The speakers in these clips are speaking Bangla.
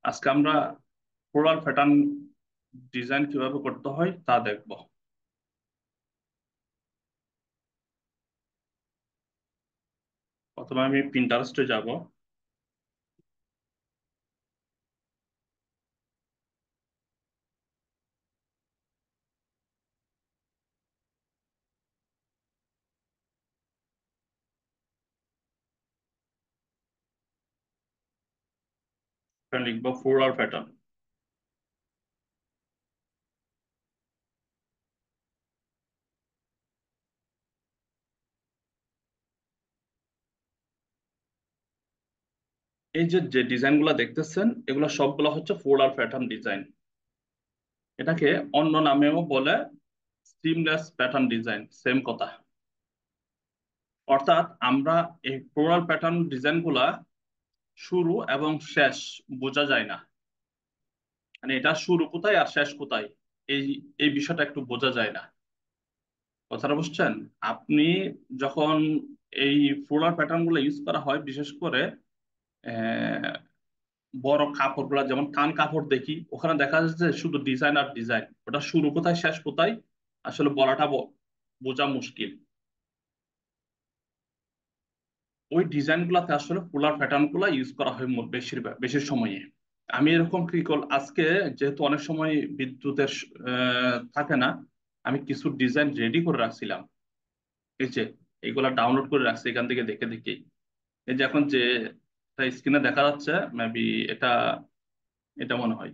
আজকে আমরা ফ্লোরাল প্যাটার্ন ডিজাইন কিভাবে করতে হয় তা দেখব। প্রথমে আমি পিন্টারেস্টে যাব। এখানে লিখবো ফ্লোরাল প্যাটার্ন। এই যে যে ডিজাইন গুলা দেখতেছেন এগুলো সবগুলো হচ্ছে ফ্লোরাল প্যাটার্ন ডিজাইন। এটাকে অন্য নামেও বলে সিমলেস প্যাটার্ন ডিজাইন, সেম কথা। অর্থাৎ আমরা এই ফ্লোরাল প্যাটার্ন ডিজাইন গুলা শুরু এবং শেষ বোঝা যায় না। মানে এটা শুরু কোথায় আর শেষ কোথায়, এই এই বিষয়টা একটু বোঝা যায় না। কথাটা বুঝছেন? আপনি যখন এই ফ্লোরাল প্যাটার্ন গুলো ইউজ করা হয়, বিশেষ করে আহ, বড় কাপড় গুলা, যেমন কান কাপড় দেখি, ওখানে দেখা যাচ্ছে যে শুধু ডিজাইন আর ডিজাইন, ওটা শুরু কোথায় শেষ কোথায় আসলে বলাটা বোঝা মুশকিল। ওই ডিজাইন গুলাতে আসলে ফ্লোরাল প্যাটার্ন গুলা ইউজ করা হয় বেশিরভাগ বেশি সময়ে। আমি এরকম কি করল, আজকে যেহেতু অনেক সময় বিদ্যুতের থাকে না, আমি কিছু ডিজাইন রেডি করে রাখছিলাম। এই যে এইগুলা ডাউনলোড করে রাখছি এখান থেকে দেখে দেখে। এই যে এখন যে স্ক্রিনে দেখা যাচ্ছে, মেবি এটা এটা মনে হয়।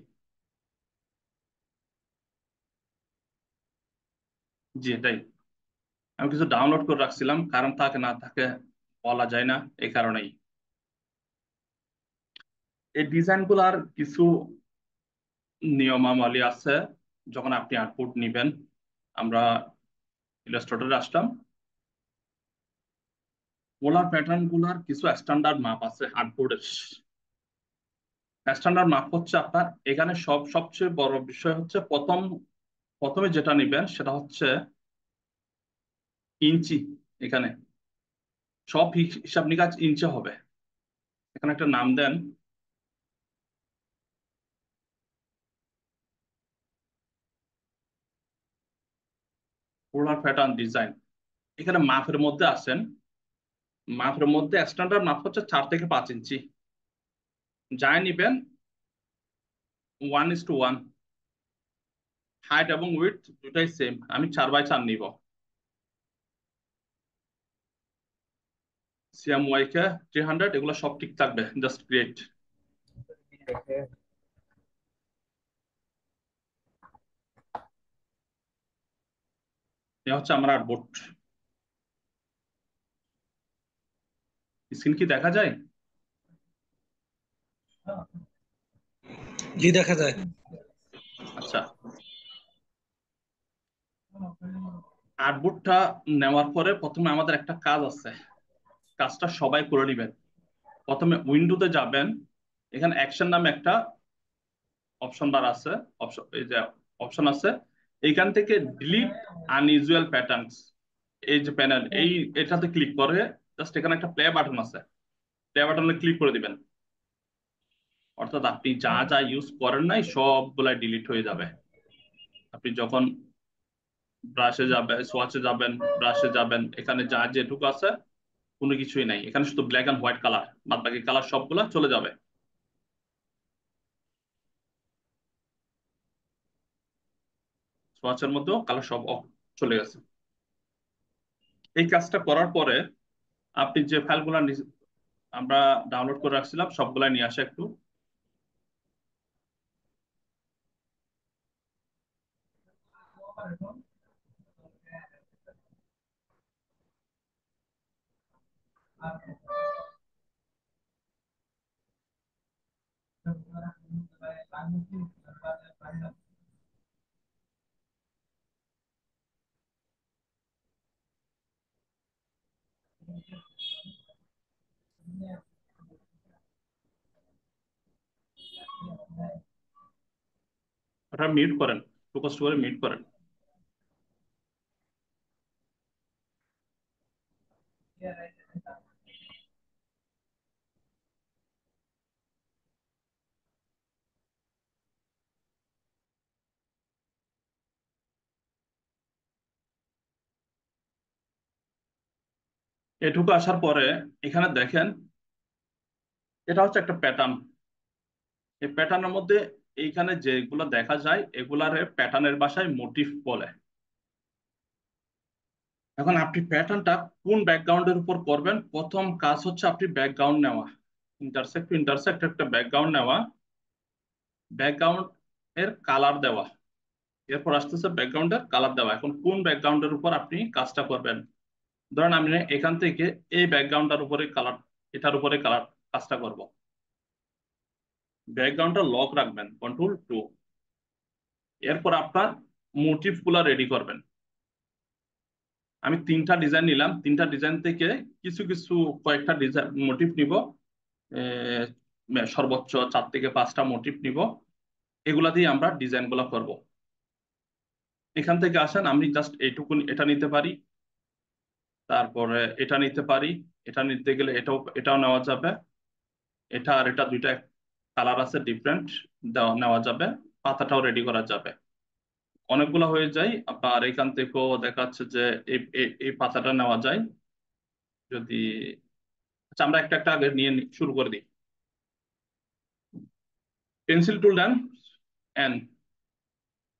জি এটাই। আমি কিছু ডাউনলোড করে রাখছিলাম, কারণ থাকে না থাকে বলা যায় না, এই কারণেই। এই ডিজাইন গুলার কিছু নিয়মাবলী আছে। যখন আপনি আউটপুট নিবেন, আমরা ইলাস্ট্রেটরে আসলাম। পোলার প্যাটার্ন গুলার কিছু স্ট্যান্ডার্ড মাপ আছে আউটপুটের। স্ট্যান্ডার্ড মাপ হচ্ছে আপনার এখানে সবচেয়ে বড় বিষয় হচ্ছে প্রথমে যেটা নিবেন সেটা হচ্ছে ইঞ্চি। এখানে সব হিসাব নিকাশ ইঞ্চি হবে। এখানে একটা নাম দেন, পোলার প্যাটার্ন ডিজাইন। এখানে মাপের মধ্যে আসেন। মাপের মধ্যে স্ট্যান্ডার্ড মাপ হচ্ছে 4 থেকে 5 ইঞ্চি। যাই নিবেন 1:1। হাইট এবং উইডথ দুটাই সেম, আমি 4x4 নিব। সিএমওয়াই কে 300, এগুলো সব ঠিক থাকবে, জাস্ট ক্রিয়েট। এ হচ্ছে আমার আর্টবোর্ড। স্ক্রিন কি দেখা যায়? জি দেখা যায়। আচ্ছা, আর্টবোর্ডটা নেওয়ার পরে প্রথমে আমাদের একটা কাজ আছে। কাজটা সবাই করে নেবেন। প্রথমে উইন্ডোতে যাবেন। এখানে অ্যাকশন নামে একটা অপশন বার আছে। অপশন, এই যে অপশন আছে, এইখান থেকে ডিলিট আনইউজুয়াল প্যাটার্নস, এই যে প্যানেল, এটাতে ক্লিক করে জাস্ট এখানে একটা প্লে বাটন আছে, প্লে বাটনে ক্লিক করে দিবেন। অর্থাৎ আপনি যা যা ইউজ করেন নাই সবগুলাই ডিলিট হয়ে যাবে। আপনি যখন ব্রাশে যাবেন, সোয়াচে যাবেন, ব্রাশে যাবেন, এখানে যা যেটুকু আছে কোনো কিছুই নাই। এখানে শুধু ব্ল্যাক এন্ড হোয়াইট কালার, বাদ বাকি কালার সবগুলা চলে যাবে। সোয়াচের মধ্যেও কালার সব অফ চলে গেছে। এই কাজটা করার পরে আপনি যে ফাইলগুলা আমরা ডাউনলোড করে রাখছিলাম সবগুলাই নিয়ে আসে একটু। ওটা মিউট করেন, ফোকাস করে মিউট করেন। এটুকু আসার পরে এখানে দেখেন এটা হচ্ছে একটা প্যাটার্ন। এই প্যাটার্নের মধ্যে এইখানে যেগুলো দেখা যায় এগুলারে প্যাটার্নের ভাষায় মোটিফ বলে। এখন আপনি প্যাটার্নটা কোন ব্যাকগ্রাউন্ডের উপর করবেন, প্রথম কাজ হচ্ছে আপনি ব্যাকগ্রাউন্ড নেওয়া, ইন্টারসেক্ট টু ইন্টারসেক্ট একটা ব্যাকগ্রাউন্ড নেওয়া, ব্যাকগ্রাউন্ড এর কালার দেওয়া, এরপর আসতেছে ব্যাকগ্রাউন্ডের কালার দেওয়া। এখন কোন ব্যাকগ্রাউন্ডের উপর আপনি কাজটা করবেন, ধরেন আমি এখান থেকে এই ব্যাকগ্রাউন্ডটার উপরে কালার, এটার উপরে কালার কাজটা করব। ব্যাকগ্রাউন্ডটা লক রাখবেন Ctrl+2। এরপর আপনার মোটিভ গুলা রেডি করবেন। আমি 3টা ডিজাইন নিলাম, 3টা ডিজাইন থেকে কিছু কিছু কয়েকটা ডিজাইন মোটিভ নিব, সর্বোচ্চ 4 থেকে 5টা মোটিভ নিব, এগুলা দিয়ে আমরা ডিজাইন গুলা করব। এখান থেকে আসেন, আমি জাস্ট এইটুকু এটা নিতে পারি, তারপরে এটা নিতে পারি, এটা নিতে গেলে এটাও নেওয়া যাবে, এটা আর এটা দুইটা কালার আছে ডিফারেন্ট, নেওয়া যাবে, পাতাটাও রেডি করা যাবে। অনেকগুলো হয়ে যায়। আবার এখান থেকেও দেখা যাচ্ছে যে এই পাতাটা নেওয়া যায় যদি। আচ্ছা, আমরা একটা একটা আগে নিয়ে শুরু করে দিই। পেন্সিল টুল দেন এন্ড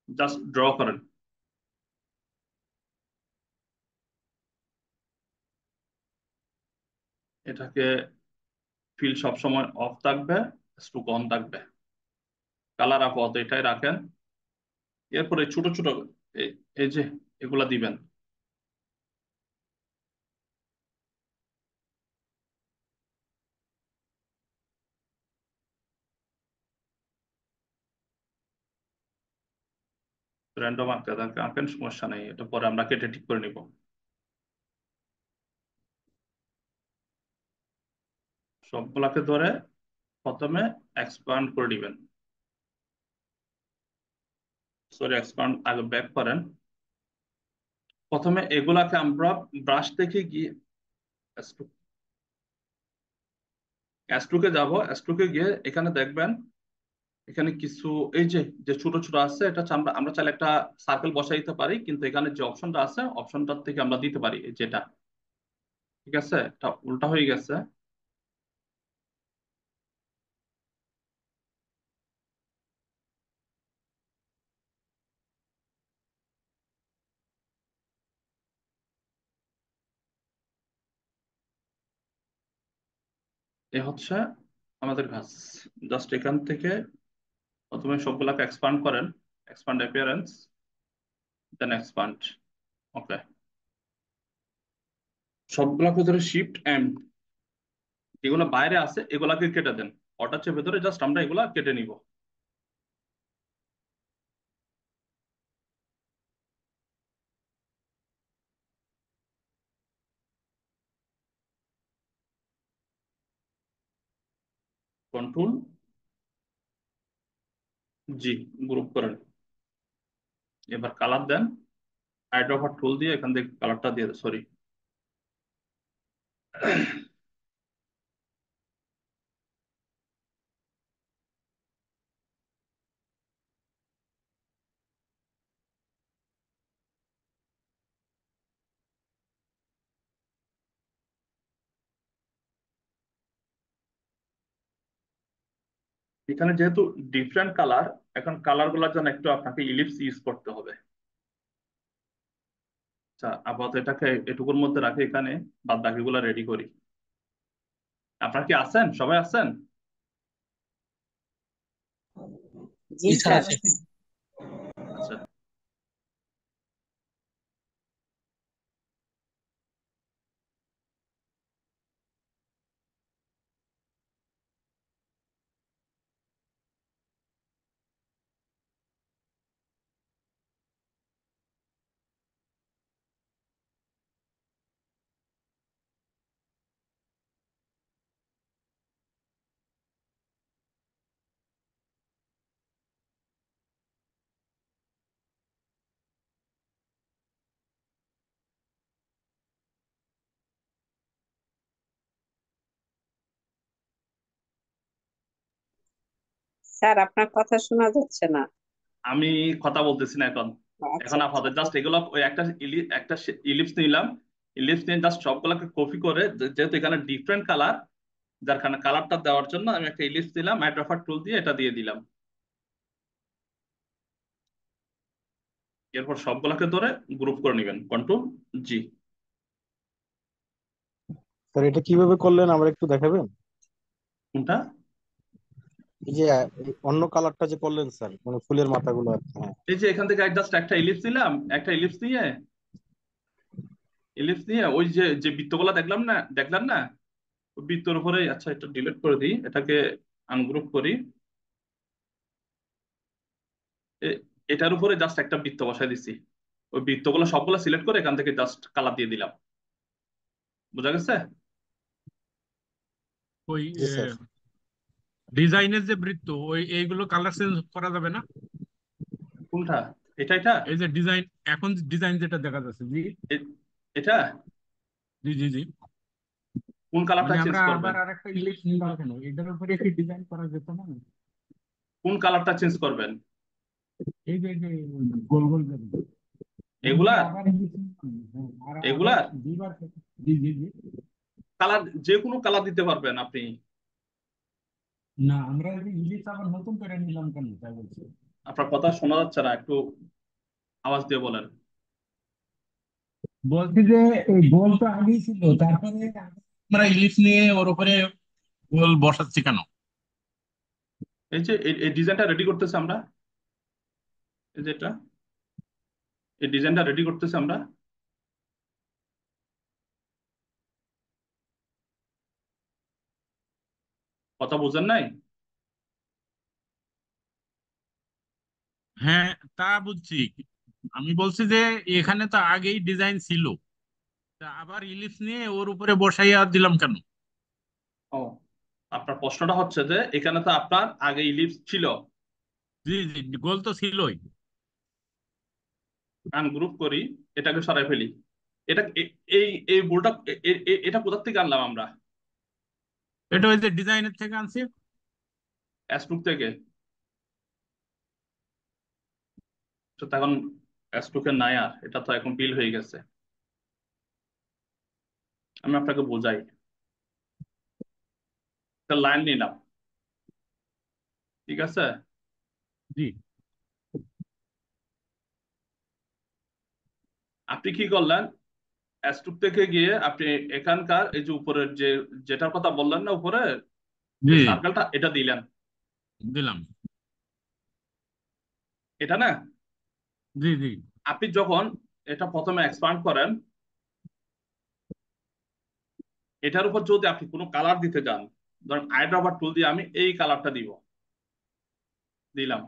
জাস্ট ড্র করেন। এটাকে ফিল সবসময় অফ থাকবে, স্ট্রোক অন থাকবে। কালার আপাতত এটাই রাখেন। এরপরে ছোট ছোট এই এই যে এগুলা দিবেন। র্যান্ডম আঁকতে আঁকেন, সমস্যা নেই, এটা পরে আমরা কেটে ঠিক করে নিব। সবগুলাকে ধরে প্রথমে এক্সপান্ড করে দিবেন। সরি, এক্সপান্ড আগে ব্যাক করেন। প্রথমে এগুলাকে আমরা ব্রাশ থেকে গিয়ে অ্যাস্ট্রোকে যাব, অ্যাস্ট্রোকে গিয়ে এখানে দেখবেন এখানে কিছু এই যে যে ছোট ছোট আছে, এটা হচ্ছে আমরা আমরা চাইলে একটা সার্কেল বসাই দিতে পারি, কিন্তু এখানে যে অপশনটা আছে অপশনটার থেকে আমরা দিতে পারি এই যেটা। ঠিক আছে, এটা উল্টা হয়ে গেছে। এ হচ্ছে আমাদের কাজ। জাস্ট এখান থেকে প্রথমে সবগুলাকে এক্সপান্ড করেন, এক্সপান্ড অ্যাপিয়ারেন্স, দেন এক্সপান্ড। ওকে, সবগুলাকে ধরে শিফট এম, যেগুলো বাইরে আছে এগুলাকে কেটে দেন। ওটা হচ্ছে ভেতরে, জাস্ট আমরা এগুলা কেটে নিব। কন্ট্রোল জি, গ্রুপ করেন। এবার কালার দেন, আইড্রপার টুল দিয়ে এখান থেকে কালারটা দিয়ে দেন, সরি। এখানে যেহেতু ডিফারেন্ট কালার, এখন কালার গুলোর জন্য একটু আপনাকে ইলিপস ইউজ করতে হবে। আচ্ছা, আপাতত এটাকে এটুকুর মধ্যে রাখে, এখানে বাদ বাকিগুলো রেডি করি। আপনারা কি আছেন, সবাই আছেন? জি জি স্যার স্যার। আছে। আচ্ছা, স্যার আপনার কথা শোনা যাচ্ছে না। আমি কথা বলতেছি না এখন। আচ্ছা এখন আচ্ছা। আপাতত জাস্ট এগুলো ওই একটা একটা ইলিপস নিলাম, ইলিপস নিয়ে জাস্ট সবগুলোকে কপি করে, যেহেতু এখানে ডিফারেন্ট কালার, যার কারণে কালারটা দেওয়ার জন্য আমি একটা ইলিপস দিলাম, ম্যাট্রাফার টুল দিয়ে এটা দিয়ে দিলাম। এরপর সবগুলোকে ধরে গ্রুপ করে নেবেন, কন্ট্রোল জি। স্যার এটা কিভাবে করলেন আমার একটু দেখাবেন? কোনটা? এই যে এই অন্য কালারটা যে করলেন স্যার, মানে ফুলের মাথাগুলো আর কি। হ্যাঁ। এই যে এখান থেকে জাস্ট একটা ইলিপস দিলাম, একটা ইলিপস নিয়ে ওই যে যে বৃত্তগুলো দেখলাম না, ওই বৃত্তর উপরে, আচ্ছা এটা ডিলিট করে দিই, এটাকে আনগ্রুপ করি। এটার উপরে জাস্ট একটা বৃত্ত বসাই দিছি, ওই বৃত্তগুলো সবগুলো সিলেক্ট করে এখান থেকে জাস্ট কালার দিয়ে দিলাম। বোঝা গেছে? ওই জি স্যার। ডিজাইনের যে বৃত্ত, ওই এইগুলো কালার চেঞ্জ করা যাবে না? কোনটা? এটা এই যে ডিজাইন, এখন ডিজাইন যেটা দেখা যাচ্ছে, জি এ- এটা জি জি জি। কোন কালারটা মানে চেঞ্জ আমরা করবেন? আবার আরেকটা ইলিশ নিলাম কেন? এটার উপরে কি ডিজাইন করা যেত না? কোন কালারটা চেঞ্জ করবেন? এই যে গোল গোল যেগুলো, এর উপরে এগুলার? আবার ইলিশ নিলাম, হ্যাঁ, আর আবার এগুলার দুইবার জি জি জি। কালার যে কোনো কালার দিতে পারবেন আপনি। না, আমরা এই যে ইলিশ আবার নতুন করে নিলাম কেন তাই বলছি। আপনার কথা শোনা যাচ্ছে না, একটু আওয়াজ দিয়ে বলেন। বলছি যে এই গোল তো আগেই ছিল, তারপরে আমরা ইলিশ নিয়ে ওর উপরে গোল বসাচ্ছি কেন? এই যে এই ডিজাইনটা রেডি করতেছি আমরা, এই যে এটা, এই ডিজাইনটা রেডি করতেছি আমরা। কথা বুঝেন নাই? হ্যাঁ, তা বুঝছি। আমি বলছি যে এখানে তো আগেই ডিজাইন ছিল, তা আবার ইলিশ নিয়ে ওর উপরে বসাইয়া দিলাম কেন? ও, আপনার প্রশ্নটা হচ্ছে যে এখানে তো আপনার আগে ইলিপস ছিল। জি জি, গোল তো ছিলই। আনগ্রুপ করি, এটাকে সরাই ফেলি। এটা এই এই বোর্ডটা এটা কোথা থেকে আনলাম আমরা? এটা ওই যে ডিজাইনের থেকে আনছি। অ্যাস্টুক থেকে। তো তখন অ্যাস্টুকে নাই আর, এটা তো এখন বিল হয়ে গেছে। আমি আপনাকে বোঝাই। একটা লাইন নিলাম, ঠিক আছে? জি আপনি কি করলেন? অ্যাস্টুক থেকে গিয়ে আপনি এখানকার এই যে উপরের যে, যেটার কথা বললেন না উপরে, জি যে সার্কেলটা, এটা দিলেন। দিলাম। এটা না, জি জি আপনি যখন এটা প্রথমে এক্সপান্ড করেন, এটার উপর যদি আপনি কোনো কালার দিতে যান, ধরেন আইড্রপার টুল দিয়ে আমি এই কালারটা দিলাম,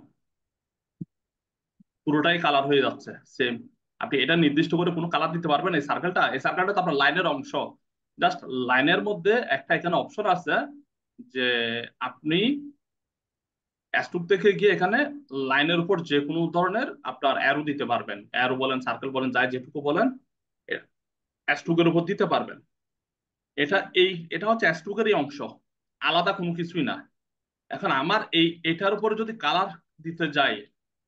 পুরোটাই কালার হয়ে যাচ্ছে সেম। আপনি এটা নির্দিষ্ট করে কোনো কালার দিতে পারবেন? এই সার্কেলটা তো আপনার লাইনের অংশ। জাস্ট লাইনের মধ্যে একটা এখানে অপশন আছে যে আপনি স্ট্রোক থেকে গিয়ে এখানে লাইনের উপর যে কোনো ধরনের আপনার অ্যারো দিতে পারবেন, অ্যারো বলেন, সার্কেল বলেন, যাই যেটুকু বলেন, স্ট্রোকের উপর দিতে পারবেন। এটা হচ্ছে স্ট্রোকেরই অংশ, আলাদা কোনো কিছুই না। এখন আমার এটার উপরে যদি কালার দিতে যাই,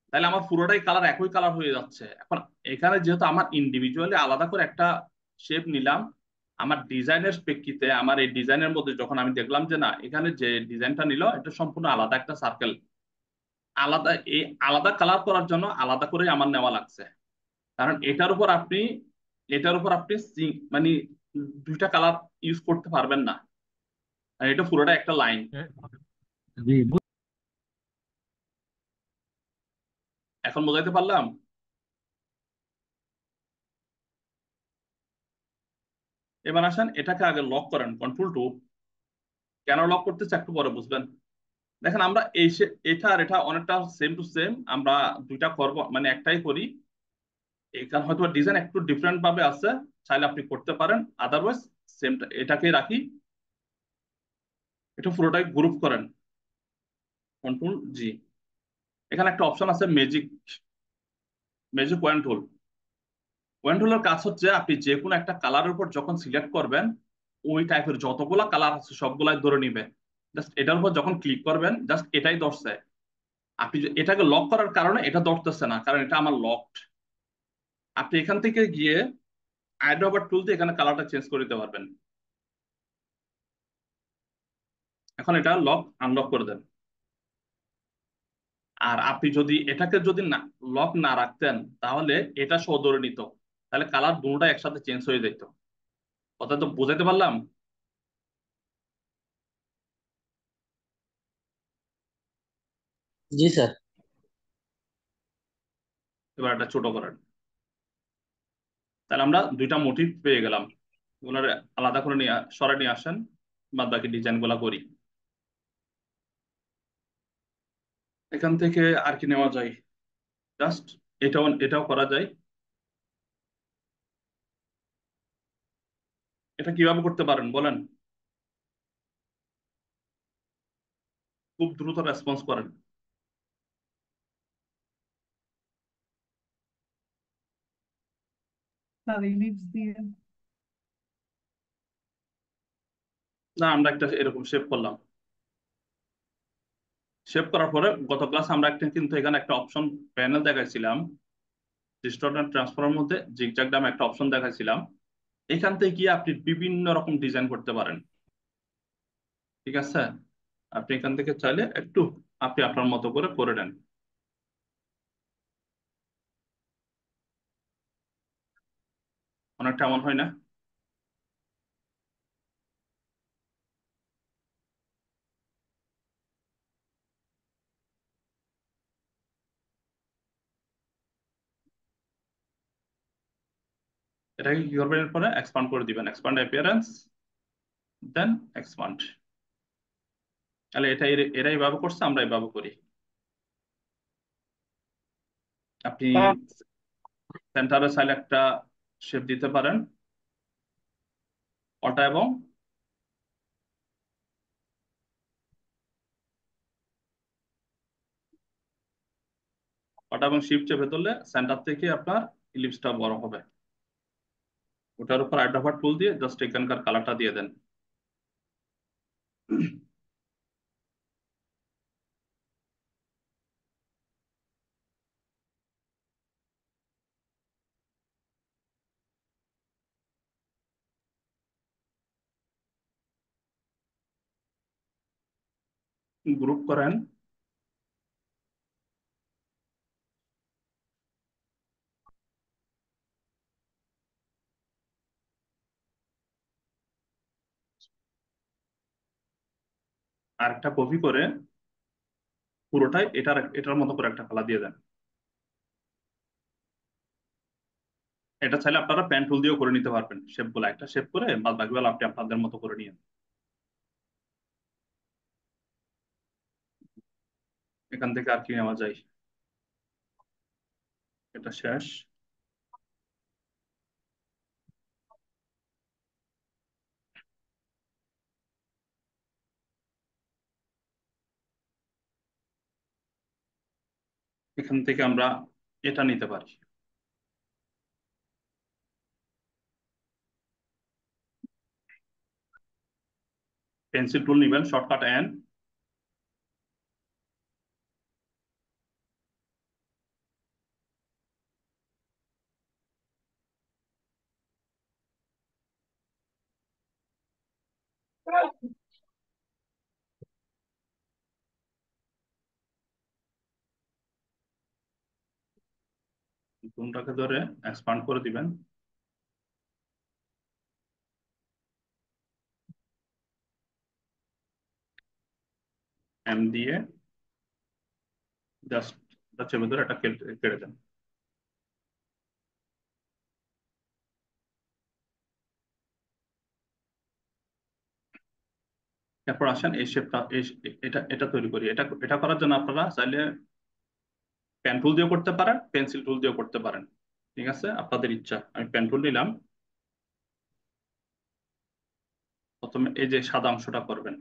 তাহলে আমার পুরোটাই কালার একই কালার হয়ে যাচ্ছে। এখন এখানে যেহেতু আমার ইন্ডিভিজুয়ালি আলাদা করে একটা শেপ নিলাম, আমার ডিজাইনের প্রেক্ষিতে আমার এই ডিজাইনের মধ্যে যখন আমি দেখলাম যে না, এখানে যে ডিজাইনটা নিল এটা সম্পূর্ণ আলাদা একটা সার্কেল, আলাদা, এই আলাদা কালার করার জন্য আলাদা করে আমার নেওয়া লাগছে। কারণ এটার উপর আপনি মানে দুইটা কালার ইউজ করতে পারবেন না, আর এটা পুরোটা একটা লাইন। জি এখন বোঝাইতে পারলাম? এবার আসেন এটাকে আগে লক করেন, কন্ট্রোল 2। কেন লক করতেছে একটু পরে বুঝবেন। দেখেন আমরা এটা আর এটা অনেকটা সেম টু সেম, আমরা দুইটা করব মানে একটাই করি। এখানে হয়তো ডিজাইন একটু ডিফারেন্ট ভাবে আছে, চাইলে আপনি করতে পারেন, আদারওয়াইজ সেম এটাকে রাখি। এটা পুরোটাই গ্রুপ করেন, কন্ট্রোল G। এখানে একটা অপশন আছে ম্যাজিক, ম্যাজিক ওয়ান টুল। ওয়ান টুলের কাজ হচ্ছে আপনি যে কোনো একটা কালারের উপর যখন সিলেক্ট করবেন, ওই টাইপের যতগুলা কালার আছে সবগুলাই ধরে নিবে। জাস্ট এটার উপর যখন ক্লিক করবেন, জাস্ট এটাই ধরছে। আপনি এটাকে লক করার কারণে এটা ধরতেছে না, কারণ এটা আমার লকড। আপনি এখান থেকে গিয়ে আইড্রপার টুল দিয়ে এখানে কালারটা চেঞ্জ করে দিতে পারবেন। এখন এটা লক আনলক করে দেন। আর আপনি যদি এটাকে যদি না লক না রাখতেন, তাহলে এটা সহ ধরে নিত, তাহলে কালার দুটোটা একসাথে চেঞ্জ হয়ে যেত। কথা তো বোঝাতে পারলাম? জি স্যার। এবার এটা ছোট করেন। তাহলে আমরা দুইটা মোটিভ পেয়ে গেলাম। ওগুলোর আলাদা করে নিয়ে সরাই নিয়ে আসেন, বাদ বাকি ডিজাইন গুলা করি। এখান থেকে আর কি নেওয়া যায়? জাস্ট এটাও এটাও করা যায়। এটা কিভাবে করতে পারেন বলেন? খুব দ্রুত রেসপন্স করেন। স্যার ইলিপস দিয়ে। না, আমরা একটা এরকম শেপ করলাম। শেপ করার পরে গত ক্লাস আমরা একটা কিন্তু এখানে একটা অপশন প্যানেল দেখাইছিলাম, ডিস্টর্ট এন্ড ট্রান্সফর্মের মধ্যে জিগজ্যাগ নামে একটা অপশন দেখাইছিলাম। এখান থেকে গিয়ে আপনি বিভিন্ন রকম ডিজাইন করতে পারেন। ঠিক আছে, আপনি এখান থেকে চাইলে একটু আপনি আপনার মতো করে নেন। অনেকটা এমন হয় না? এটাকে কি করবেন? এরপরে এক্সপান্ড করে দিবেন, এক্সপান্ড অ্যাপিয়ারেন্স, দেন এক্সপান্ড। তাহলে এটা এরা এইভাবে করছে, আমরা এইভাবে করি। আপনি স্যার সেন্টারে চাইলে একটা শেপ দিতে পারেন, অটা এবং শিফট চেপে ধরলে সেন্টার থেকে আপনার ইলিপসটা বড় হবে। ওটার উপর আইড্রপার টুল দিয়ে জাস্ট এখানকার কালারটা দিয়ে দেন। গ্রুপ করেন। আর একটা কপি করে পুরোটাই এটার এটার মতো করে একটা কালার দিয়ে দেন। এটা চাইলে আপনারা পেন টুল দিয়েও করে নিতে পারবেন। শেপগুলো একটা শেপ করে বাদ বাকিগুলো আপনি আপনাদের মতো করে নিন। এখান থেকে আর কি নেওয়া যায়? এটা শেষ। এখান থেকে আমরা এটা নিতে পারি। পেন্সিল টুল নিবেন, শর্টকাট এন, কোনটাকে ধরে এক্সপান্ড করে দিবেন। এম দিয়ে জাস্ট চেপে ধরে এটা কেটে দেন। এরপর আসেন এই শেপটা, এটা এটা তৈরি করি। এটা এটা করার জন্য আপনারা চাইলে পেন টুল দিয়েও করতে পারেন, পেন্সিল টুল দিয়েও করতে পারেন। ঠিক আছে, আপনাদের ইচ্ছা। আমি পেন টুল নিলাম। প্রথমে এই যে সাদা অংশটা করবেন।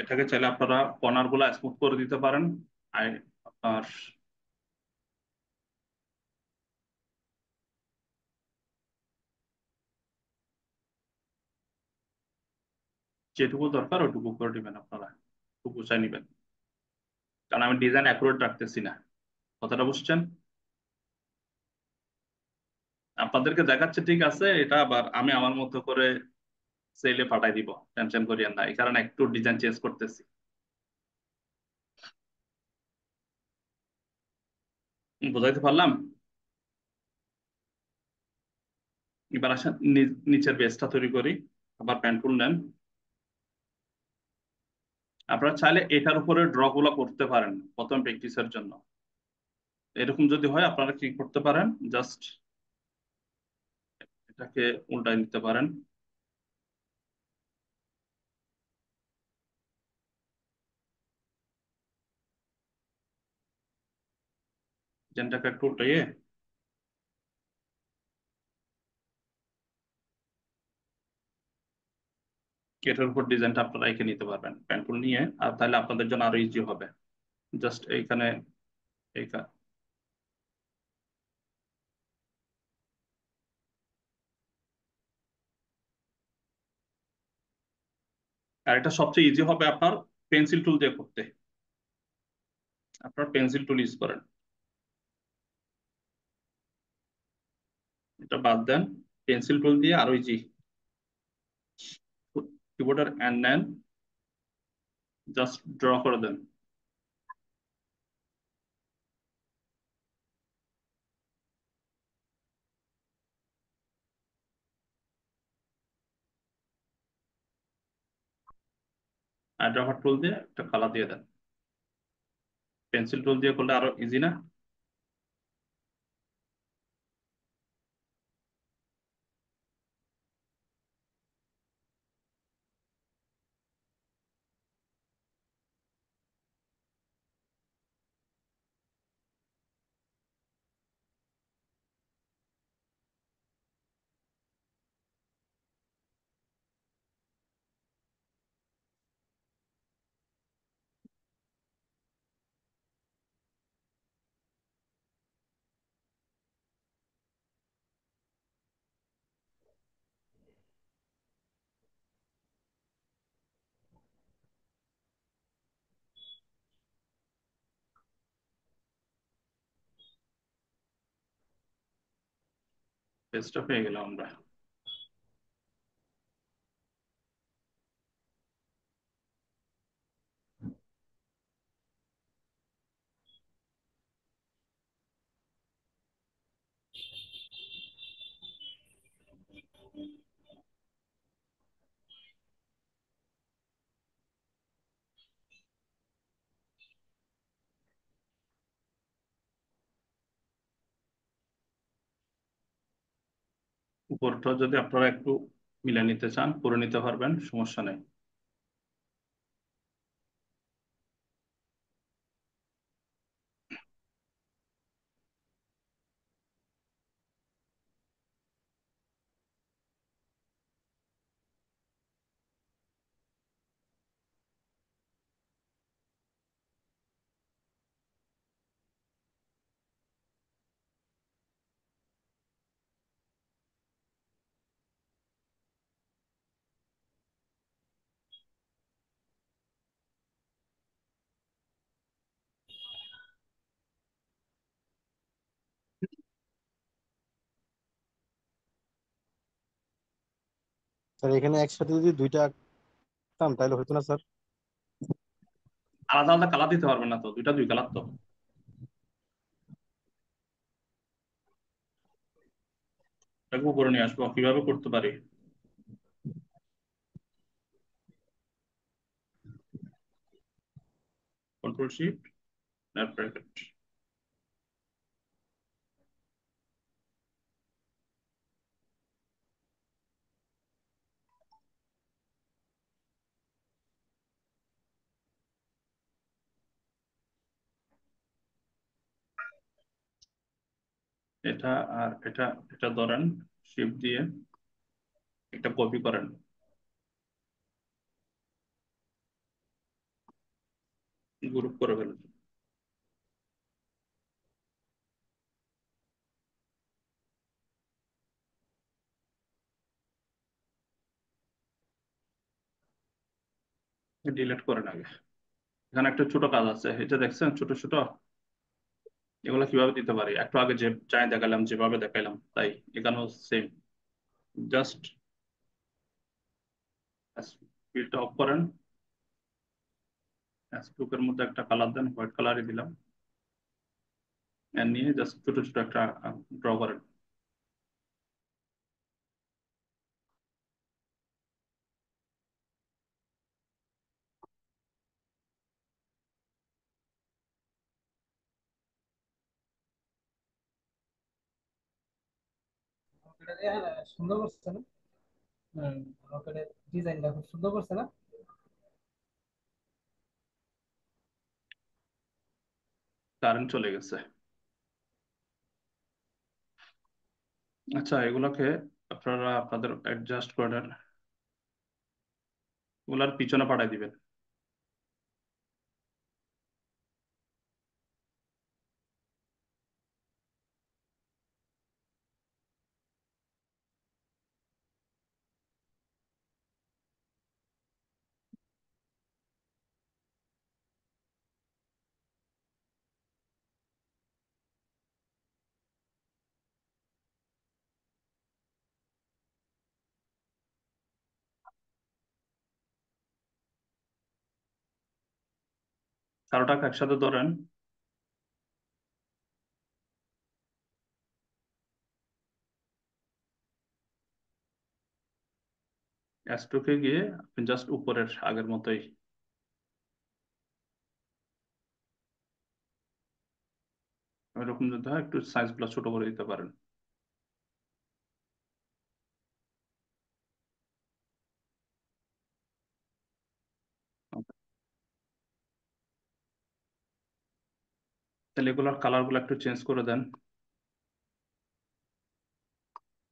এটাকে চাইলে আপনারা কর্নার গুলা স্মুথ করে দিতে পারেন। আর আপনার যেটুকু দরকার ওটুকু করে দিবেন, আপনারা একটু গুছাই নিবেন, কারণ আমি ডিজাইন অ্যাকুরেট রাখতেছি না। কথাটা বুঝছেন? আপনাদেরকে দেখাচ্ছে ঠিক আছে, এটা আবার আমি আমার মতো করে সেলে পাঠাই দিব, টেনশন করিয়েন না, এই কারণে একটু ডিজাইন চেঞ্জ করতেছি। বুঝাইতে পারলাম? এবার আসেন নিচের বেসটা তৈরি করি। আবার পেন টুল নেন। আপনারা চাইলে এটার উপরে ড্র গুলো করতে পারেন প্রথম প্র্যাকটিসের জন্য। এরকম যদি হয় আপনারা কি করতে পারেন, জাস্ট এটাকে উল্টাই নিতে পারেন। যেটাকে একটু উল্টাইয়ে এটার উপর ডিজাইনটা আপনারা এঁকে নিতে পারবেন পেন টুল নিয়ে, আর তাহলে আপনাদের জন্য আরো ইজি হবে। জাস্ট এইখানে এইখানে আর এটা সবচেয়ে ইজি হবে আপনার পেন্সিল টুল দিয়ে করতে। আপনার পেন্সিল টুল ইউজ করেন, এটা বাদ দেন। পেন্সিল টুল দিয়ে আরো ইজি। কিবোর্ডের এন্ড নেন, জাস্ট ড্র করে দেন। আর ড্রপার টুল দিয়ে একটা কালার দিয়ে দেন। পেন্সিল টুল দিয়ে করলে আরো ইজি না? পেজটা পেয়ে গেলাম আমরা। উপরটা যদি আপনারা একটু মিলে নিতে চান করে নিতে পারবেন, সমস্যা নেই। স্যার এখানে একসাথে যদি দুইটা আঁকতাম তাহলে হতো না স্যার? আলাদা আলাদা কালার দিতে পারবেন না তো, দুইটা দুই কালার তো। এটাকে উপরে নিয়ে আসবো, কিভাবে করতে পারি? Control shift left bracket. এটা আর এটা, এটা ধরেন শিফট দিয়ে একটা কপি করেন। গ্রুপ করে ফেলুন। ডিলিট করেন আগে। এখানে একটা ছোট কাজ আছে, এটা দেখছেন ছোট ছোট, এগুলো কিভাবে দিতে পারি একটু আগে যে চাই দেখালাম, যেভাবে দেখাইলাম তাই এখানেও সেম। জাস্ট স্পিডটা অফ করেন, স্ট্রোকের মধ্যে একটা কালার দেন, হোয়াইট কালারই দিলাম, এর নিয়ে জাস্ট ছোট ছোট একটা ড্র করেন। সুন্দর করছে না? রকেটের ডিজাইনটা খুব সুন্দর করছে না? কারেন্ট চলে গেছে। আচ্ছা, এগুলোকে আপনারা আপনাদের অ্যাডজাস্ট করেন, এগুলার পিছনে পাঠাই দিবেন। চারোটাকে একসাথে ধরেন, স্ট্রোকে গিয়ে আপনি জাস্ট উপরের আগের মতোই এরকম যদি হয় একটু সাইজ গুলো ছোট করে দিতে পারেন। তাহলে এগুলোর কালার গুলো একটু চেঞ্জ করে দেন।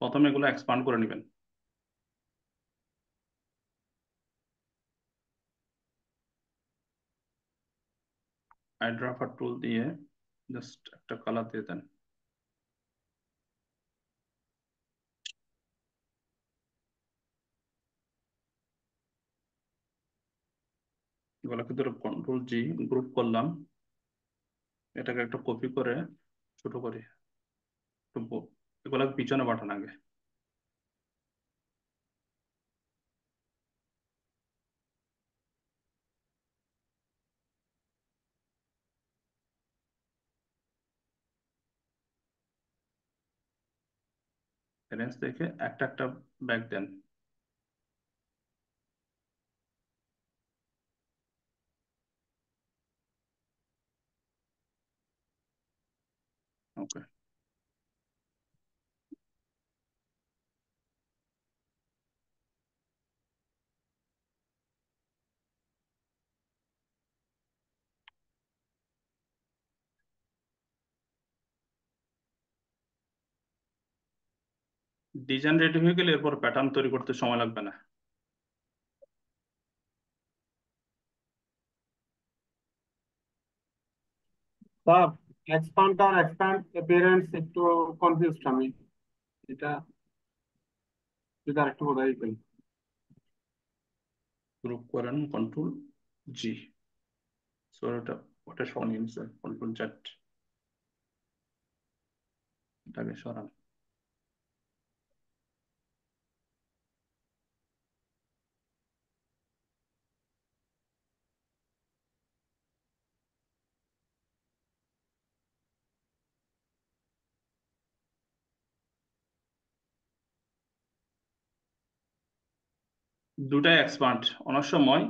প্রথমে এগুলো এক্সপান্ড করে নেবেন। আইড্রাফার টুল দিয়ে জাস্ট একটা কালার দিয়ে দেন। এগুলোকে ধরে কন্ট্রোল জি গ্রুপ করলাম, এটাকে একটা কপি করে ছোট করে এগুলো পিছনে পাঠান আগে। রেঞ্জ দেখে একটা একটা ব্যাগ দেন। ওকে, ডিজাইন রেডি হয়ে গেলে এরপর প্যাটার্ন তৈরি করতে সময় লাগবে না। স্যার, এক্সপান্ড আর এক্সপ্যান্ড অ্যাপিয়ারেন্স একটু কনফিউজড আমি। এটা যদি আরেকটু বোঝাই দিতেন। গ্রুপ করেন কন্ট্রোল জি, সো ওটা ওটা সরিয়ে নিয়েছে কন্ট্রোল জেড, এটাকে সরান। দুটাই এক্সপান্ড। অনেক সময়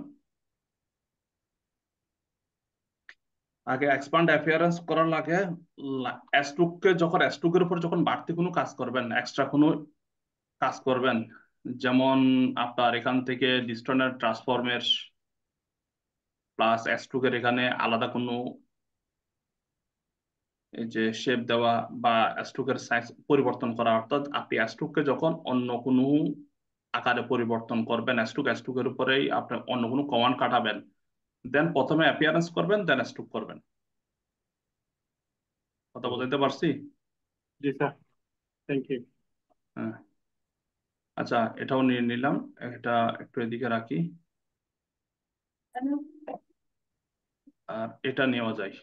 আগে এক্সপান্ড অ্যাপিয়ারেন্স করার লাগে, স্ট্রোককে যখন স্ট্রোকের উপর যখন বাড়তি কোনো কাজ করবেন, এক্সট্রা কোনো কাজ করবেন, যেমন আপনার এখান থেকে ডিস্টনের ট্রান্সফর্মের প্লাস স্ট্রোকের এখানে আলাদা কোনো এই যে শেপ দেওয়া বা স্ট্রোকের সাইজ পরিবর্তন করা, অর্থাৎ আপনি স্ট্রোককে যখন অন্য কোনো আকারে পরিবর্তন করবেন, স্ট্রোকের উপরেই আপনি অন্য কোনো কমান্ড কাটাবেন, দেন প্রথমে অ্যাপিয়ারেন্স করবেন, দেন স্ট্রোক করবেন। কথা বলতে পারছি? জি স্যার, থ্যাংক ইউ। হ্যাঁ, আচ্ছা, এটাও নিয়ে নিলাম। এটা একটু এদিকে রাখি, আর এটা নেওয়া যায়।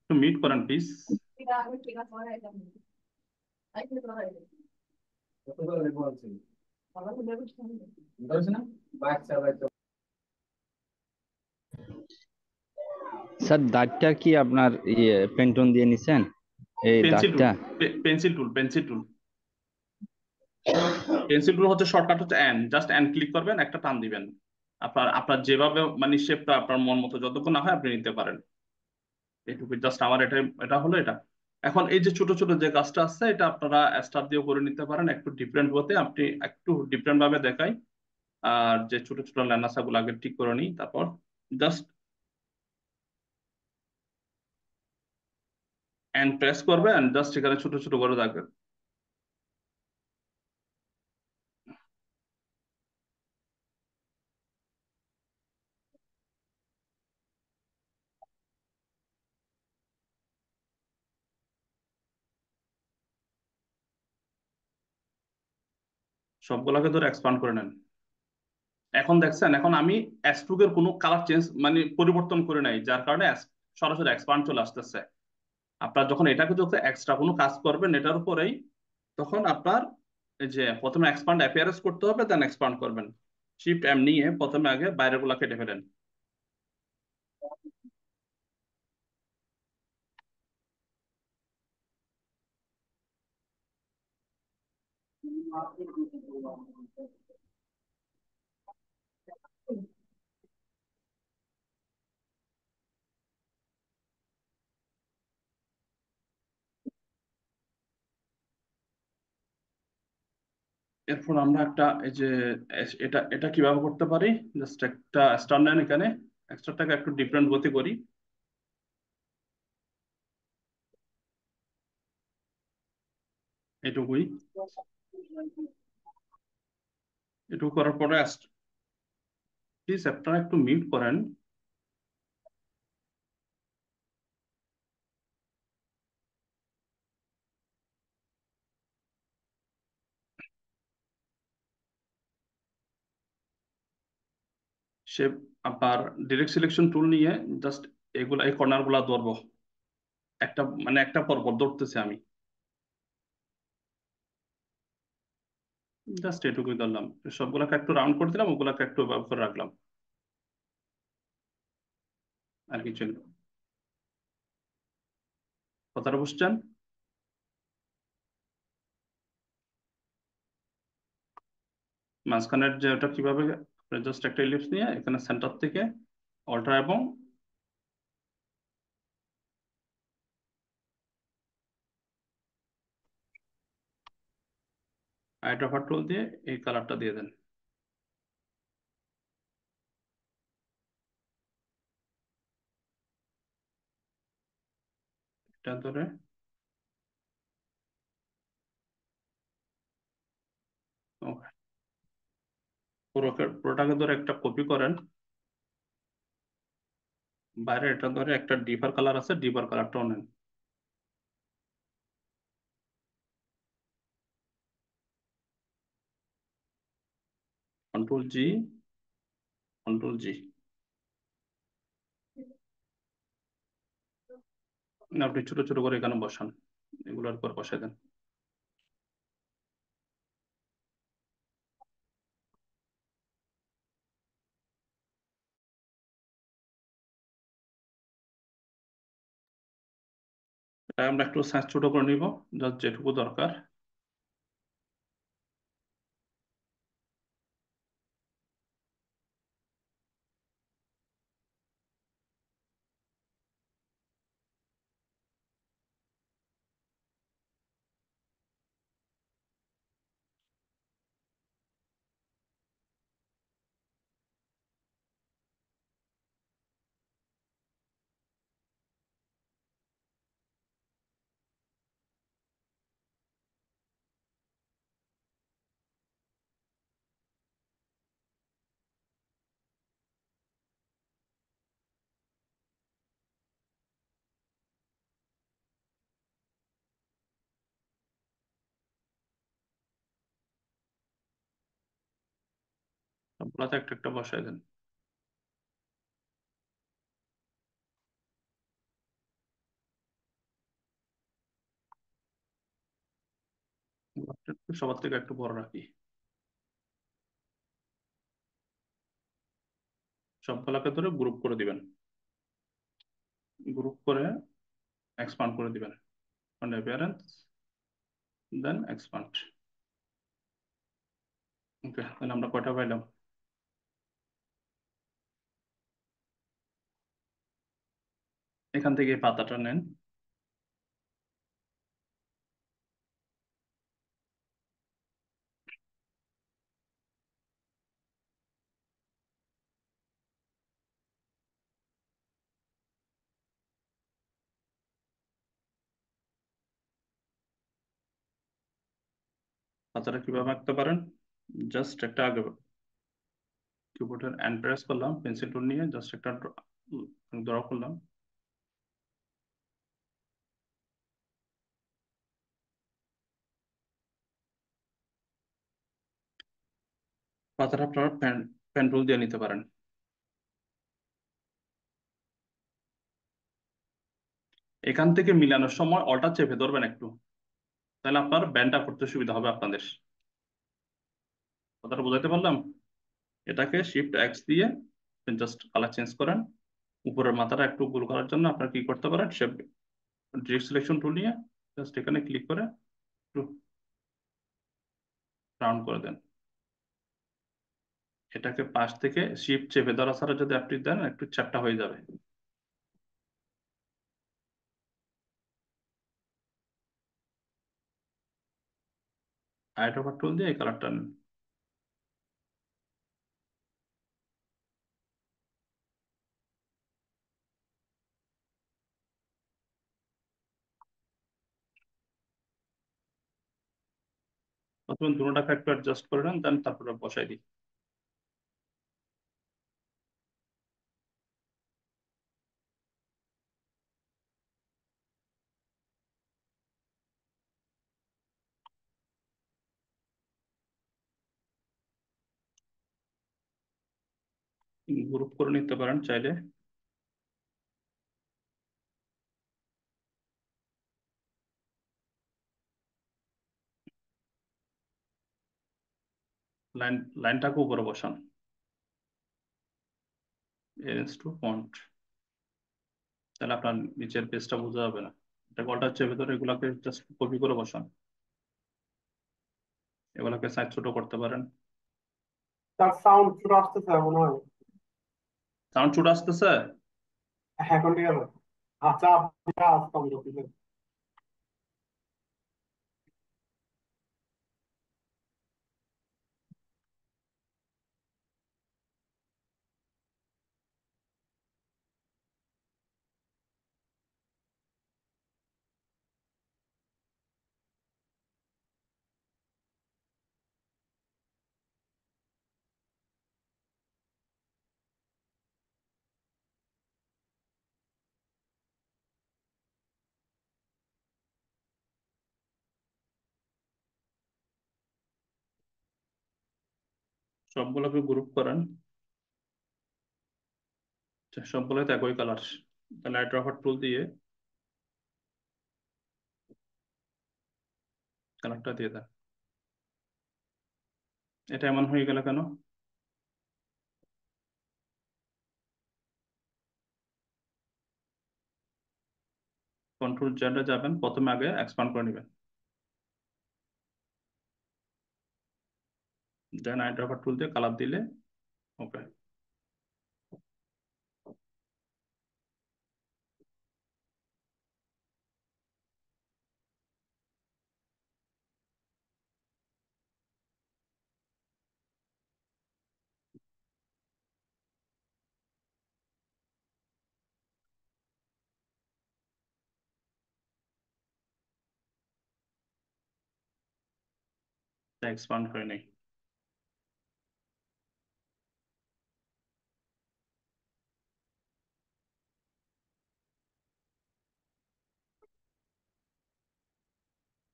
একটু মিট করেন প্লিজ। স্যার দাগটা কি আপনার পেন্টন দিয়ে নিছেন এই পেন্সিল টুল, দাগটা? পেন্সিল টুল, পেন্সিল টুল। পেন্সিল টুল হচ্ছে শর্টকাট, হচ্ছে এন, জাস্ট এন ক্লিক করবেন, একটা টান দিবেন। আপনার আপনার যেভাবে মানে শেপটা আপনার মন মতো যতক্ষণ না হয় আপনি নিতে পারেন। এইটুকু জাস্ট আমার এটা, এটা হলো এটা। এখন এই যে ছোট ছোট যে গাছটা আছে, এটা আপনারা স্টার দিয়েও করে নিতে পারেন, একটু ডিফারেন্ট হতে আপনি একটু ডিফারেন্ট ভাবে দেখাই। আর যে ছোট ছোট ল্যান্ডাসা গুলো আগে ঠিক করে নিই, তারপর জাস্ট এন্ড প্রেস করবেন, জাস্ট এখানে ছোট ছোট করে রাখবেন। সবগুলোকে ধরে এক্সপান্ড করে নেন। এখন দেখছেন, এখন আমি স্ট্রোকের কোনো কালার চেঞ্জ মানে পরিবর্তন করে নাই, যার কারণে সরাসরি এক্সপান্ড চলে আসতেছে। আপনার যখন এটাকে যখন এক্সট্রা কোনো কাজ করবেন এটার উপরেই, তখন আপনার এই যে প্রথমে এক্সপান্ড অ্যাপিয়ারেন্স করতে হবে, দেন এক্সপান্ড করবেন। শিফট এম নিয়ে প্রথমে আগে বাইরের গুলা কেটে ফেলেন। এরপর আমরা একটা এই যে এটা এটা কিভাবে করতে পারি, জাস্ট একটা স্টার নেন, এখানে এক্সট্রাটাকে একটু ডিফারেন্ট গতি করি, এটুকুই। এটুকু করার পরে প্লিজ আপনারা একটু মিউট করেন। সে আপনার ডিরেক্ট সিলেকশন টুল নিয়ে জাস্ট এগুলা এই কর্নার গুলা ধরবো, একটা মানে একটা পর পর ধরতেছি আমি, জাস্ট এটুকুই ধরলাম। সবগুলাকে একটু রাউন্ড করে দিলাম, ওগুলাকে একটু ব্যবহার করে রাখলাম, আর কিছু না। কথাটা বুঝছেন? মাঝখানের যে ওটা কিভাবে, জাস্ট একটা ইলিপস নিয়ে এখানে সেন্টার থেকে অল্টার এবং আইড্রপার টুল দিয়ে এই কালারটা দিয়ে দেন। এটা ধরে পুরোটাকে ধরে একটা কপি করেন, বাইরে এটা ধরে একটা ডিপার কালার আছে, ডিপার কালারটাও নেন। কন্ট্রোল জি, কন্ট্রোল জি। আপনি ছোট ছোট করে এখানে বসান, এগুলোর পর বসাই দেন। এটা আমরা একটু সাইজ ছোট করে নিব, জাস্ট যেটুকু দরকার। সবগুলাতে একটা একটা বসাই দেন। সবার থেকে একটু বড় রাখি। সবগুলাকে ধরে গ্রুপ করে দিবেন, গ্রুপ করে এক্সপান্ড করে দিবেন, মানে অ্যাপিয়ারেন্স দেন এক্সপান্ড। ওকে, তাহলে আমরা কয়টা পাইলাম? এখান থেকে এই পাতাটা নেন, পাতাটা কিভাবে আঁকতে পারেন, জাস্ট একটা আগে কিবোর্ডের এন্ড প্রেস করলাম, পেন্সিল টুল নিয়ে জাস্ট একটা ড্র করলাম। পাতাটা আপনারা পেন পেন টুল দিয়ে নিতে পারেন। এখান থেকে মিলানোর সময় অলটা চেপে ধরবেন একটু, তাহলে আপনার ব্যান্ডটা করতে সুবিধা হবে আপনাদের। কথাটা বুঝাইতে পারলাম? এটাকে শিফট এক্স দিয়ে জাস্ট কালার চেঞ্জ করেন। উপরের মাথাটা একটু গোল করার জন্য আপনার কি করতে পারেন, শেপ ডিরেক্ট সিলেকশন টুল নিয়ে জাস্ট এখানে ক্লিক করে একটু রাউন্ড করে দেন। এটাকে পাশ থেকে শিফট চেপে ধরা ছাড়া যদি আপনি দেন একটু চ্যাপটা হয়ে যাবে। আইড্রপার টুল দিয়ে এই কালারটা নেন। প্রথমে দুটোটাকে একটু অ্যাডজাস্ট করে নেন, দেন তারপরে বসাই দিই। গ্রুপ করে নিতে পারেন চাইলে। লাইনটাকে উপরে বসান, এরেঞ্জ টু ফন্ট, তাহলে আপনার নিচের পেজটা বোঝা যাবে না। এটা কলটা হচ্ছে ভেতরে, এগুলাকে জাস্ট কপি করে বসান। এগুলাকে সাইজ ছোট করতে পারেন। তার সাউন্ড ছোট আসতেছে মনে হয়। সাউন্ড ছোট আসতেছে? হ্যাঁ, এখন ঠিক আছে। আচ্ছা, আপনি আসতাম করতেছেন। সবগুলোকে গ্রুপ করেন, সবগুলো তো একই কালার, তাহলে আইড্রপার টুল দিয়ে কালারটা দিয়ে দেন। এটা এমন হয়ে গেল কেন? কন্ট্রোল জেডে যাবেন, প্রথমে আগে এক্সপান্ড করে নেবেন, দেন আইড্রপার টুল দিয়ে কালার দিলে ওকে। এক্সপান্ড হয়ে নেই।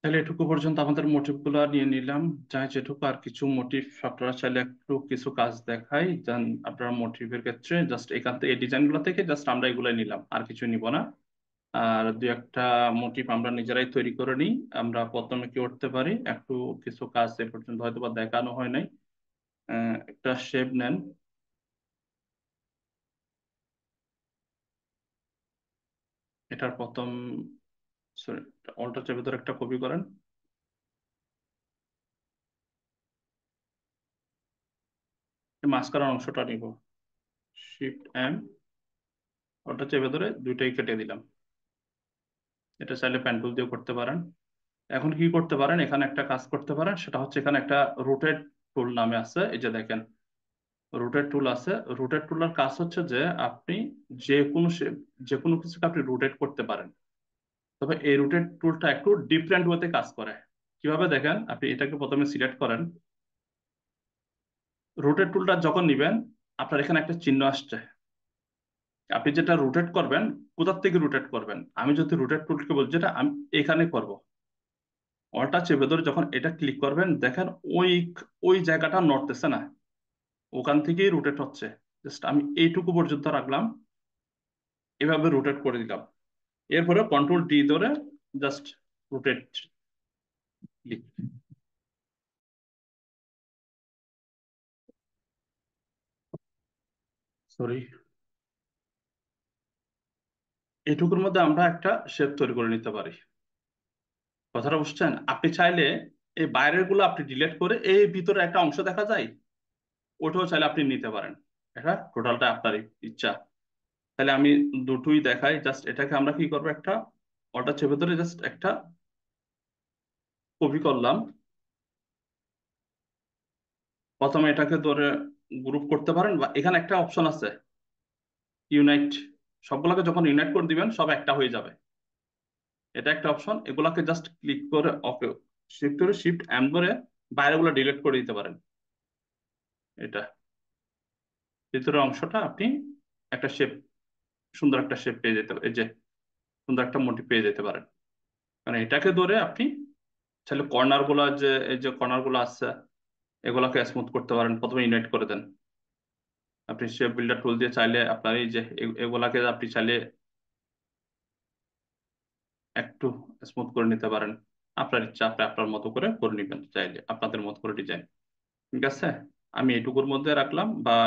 তাহলে এটুকু পর্যন্ত আমাদের মোটিভ গুলো নিয়ে নিলাম, যাই যেটুকু। আর কিছু মোটিভ আপনারা চাইলে একটু কিছু কাজ দেখাই দেন আপনারা মোটিভের ক্ষেত্রে জাস্ট এখান থেকে এই ডিজাইন গুলো থেকে জাস্ট আমরা এগুলাই নিলাম, আর কিছু নিব না। আর দুই একটা মোটিভ আমরা নিজেরাই তৈরি করে নিই। আমরা প্রথমে কি করতে পারি, একটু কিছু কাজ এ পর্যন্ত হয়তো বা দেখানো হয় নাই। একটা শেপ নেন, এটার প্রথম, সরি, অল্টার চেপে ধরে একটা কপি করেন। এই মাঝখানের অংশটা নিব, শিফট এম, অল্টার চেপে ধরে দুইটাই কেটে দিলাম। এটা চাইলে পেন টুল দিয়ে করতে পারেন। এখন কি করতে পারেন, এখানে একটা কাজ করতে পারেন, সেটা হচ্ছে এখানে একটা রোটেট টুল নামে আছে, এই যে দেখেন রোটেট টুল আছে। রোটেট টুলের কাজ হচ্ছে যে আপনি যে কোনো যে কোনো কিছুকে আপনি রোটেট করতে পারেন। তবে এই রোটেট টুলটা একটু ডিফারেন্ট ওয়েতে কাজ করে। কিভাবে দেখেন, আপনি এটাকে প্রথমে সিলেক্ট করেন। রোটেট টুলটা যখন নিবেন আপনার এখানে একটা চিহ্ন আসছে। আপনি যেটা রোটেট করবেন, কোথার থেকে রোটেট করবেন, আমি যদি রোটেট টুলকে বলছি যেটা আমি এখানে করব, অলটা চেপে ধরে যখন এটা ক্লিক করবেন দেখেন ওই ওই জায়গাটা নড়তেছে না, ওখান থেকেই রোটেট হচ্ছে। জাস্ট আমি এইটুকু পর্যন্ত রাখলাম, এভাবে রোটেট করে দিলাম। এরপরে কন্ট্রোল ডি ধরে জাস্ট রোটেট ক্লিক, সরি, এইটুকুর মধ্যে আমরা একটা শেপ তৈরি করে নিতে পারি। কথাটা বুঝছেন? আপনি চাইলে এই বাইরের গুলো আপনি ডিলিট করে এই ভিতরে একটা অংশ দেখা যায়, ওটাও চাইলে আপনি নিতে পারেন। এটা টোটালটা আপনার ইচ্ছা। তাহলে আমি দুটোই দেখাই। জাস্ট এটাকে আমরা কি করবো, একটা অর্ডার চেপে ধরে জাস্ট একটা কপি করলাম। প্রথমে এটাকে ধরে গ্রুপ করতে পারেন, বা এখানে একটা অপশন আছে ইউনাইট, সবগুলোকে যখন ইউনাইট করে দিবেন সব একটা হয়ে যাবে। এটা একটা অপশন, এগুলাকে জাস্ট ক্লিক করে ওকে, শিফট করে শিফট এম ধরে বাইরেগুলো ডিলিট করে দিতে পারেন। এটা ভিতরের অংশটা আপনি একটা শেপ, সুন্দর একটা শেপ পেয়ে যেতে, এই যে সুন্দর একটা মোটিভ পেয়ে যেতে পারেন। কারণ এটাকে ধরে আপনি চাইলে কর্নার গুলা, যে এই যে কর্নার গুলো আছে এগুলাকে স্মুথ করতে পারেন। প্রথমে ইউনাইট করে দেন, আপনি শেপ বিল্ডার টুল দিয়ে চাইলে আপনার এই যে এগুলাকে আপনি চাইলে একটু স্মুথ করে নিতে পারেন। আপনার ইচ্ছা, আপনি আপনার মতো করে নিবেন, চাইলে আপনাদের মতো করে ডিজাইন। ঠিক আছে, আমি এটুকুর মধ্যে রাখলাম। বা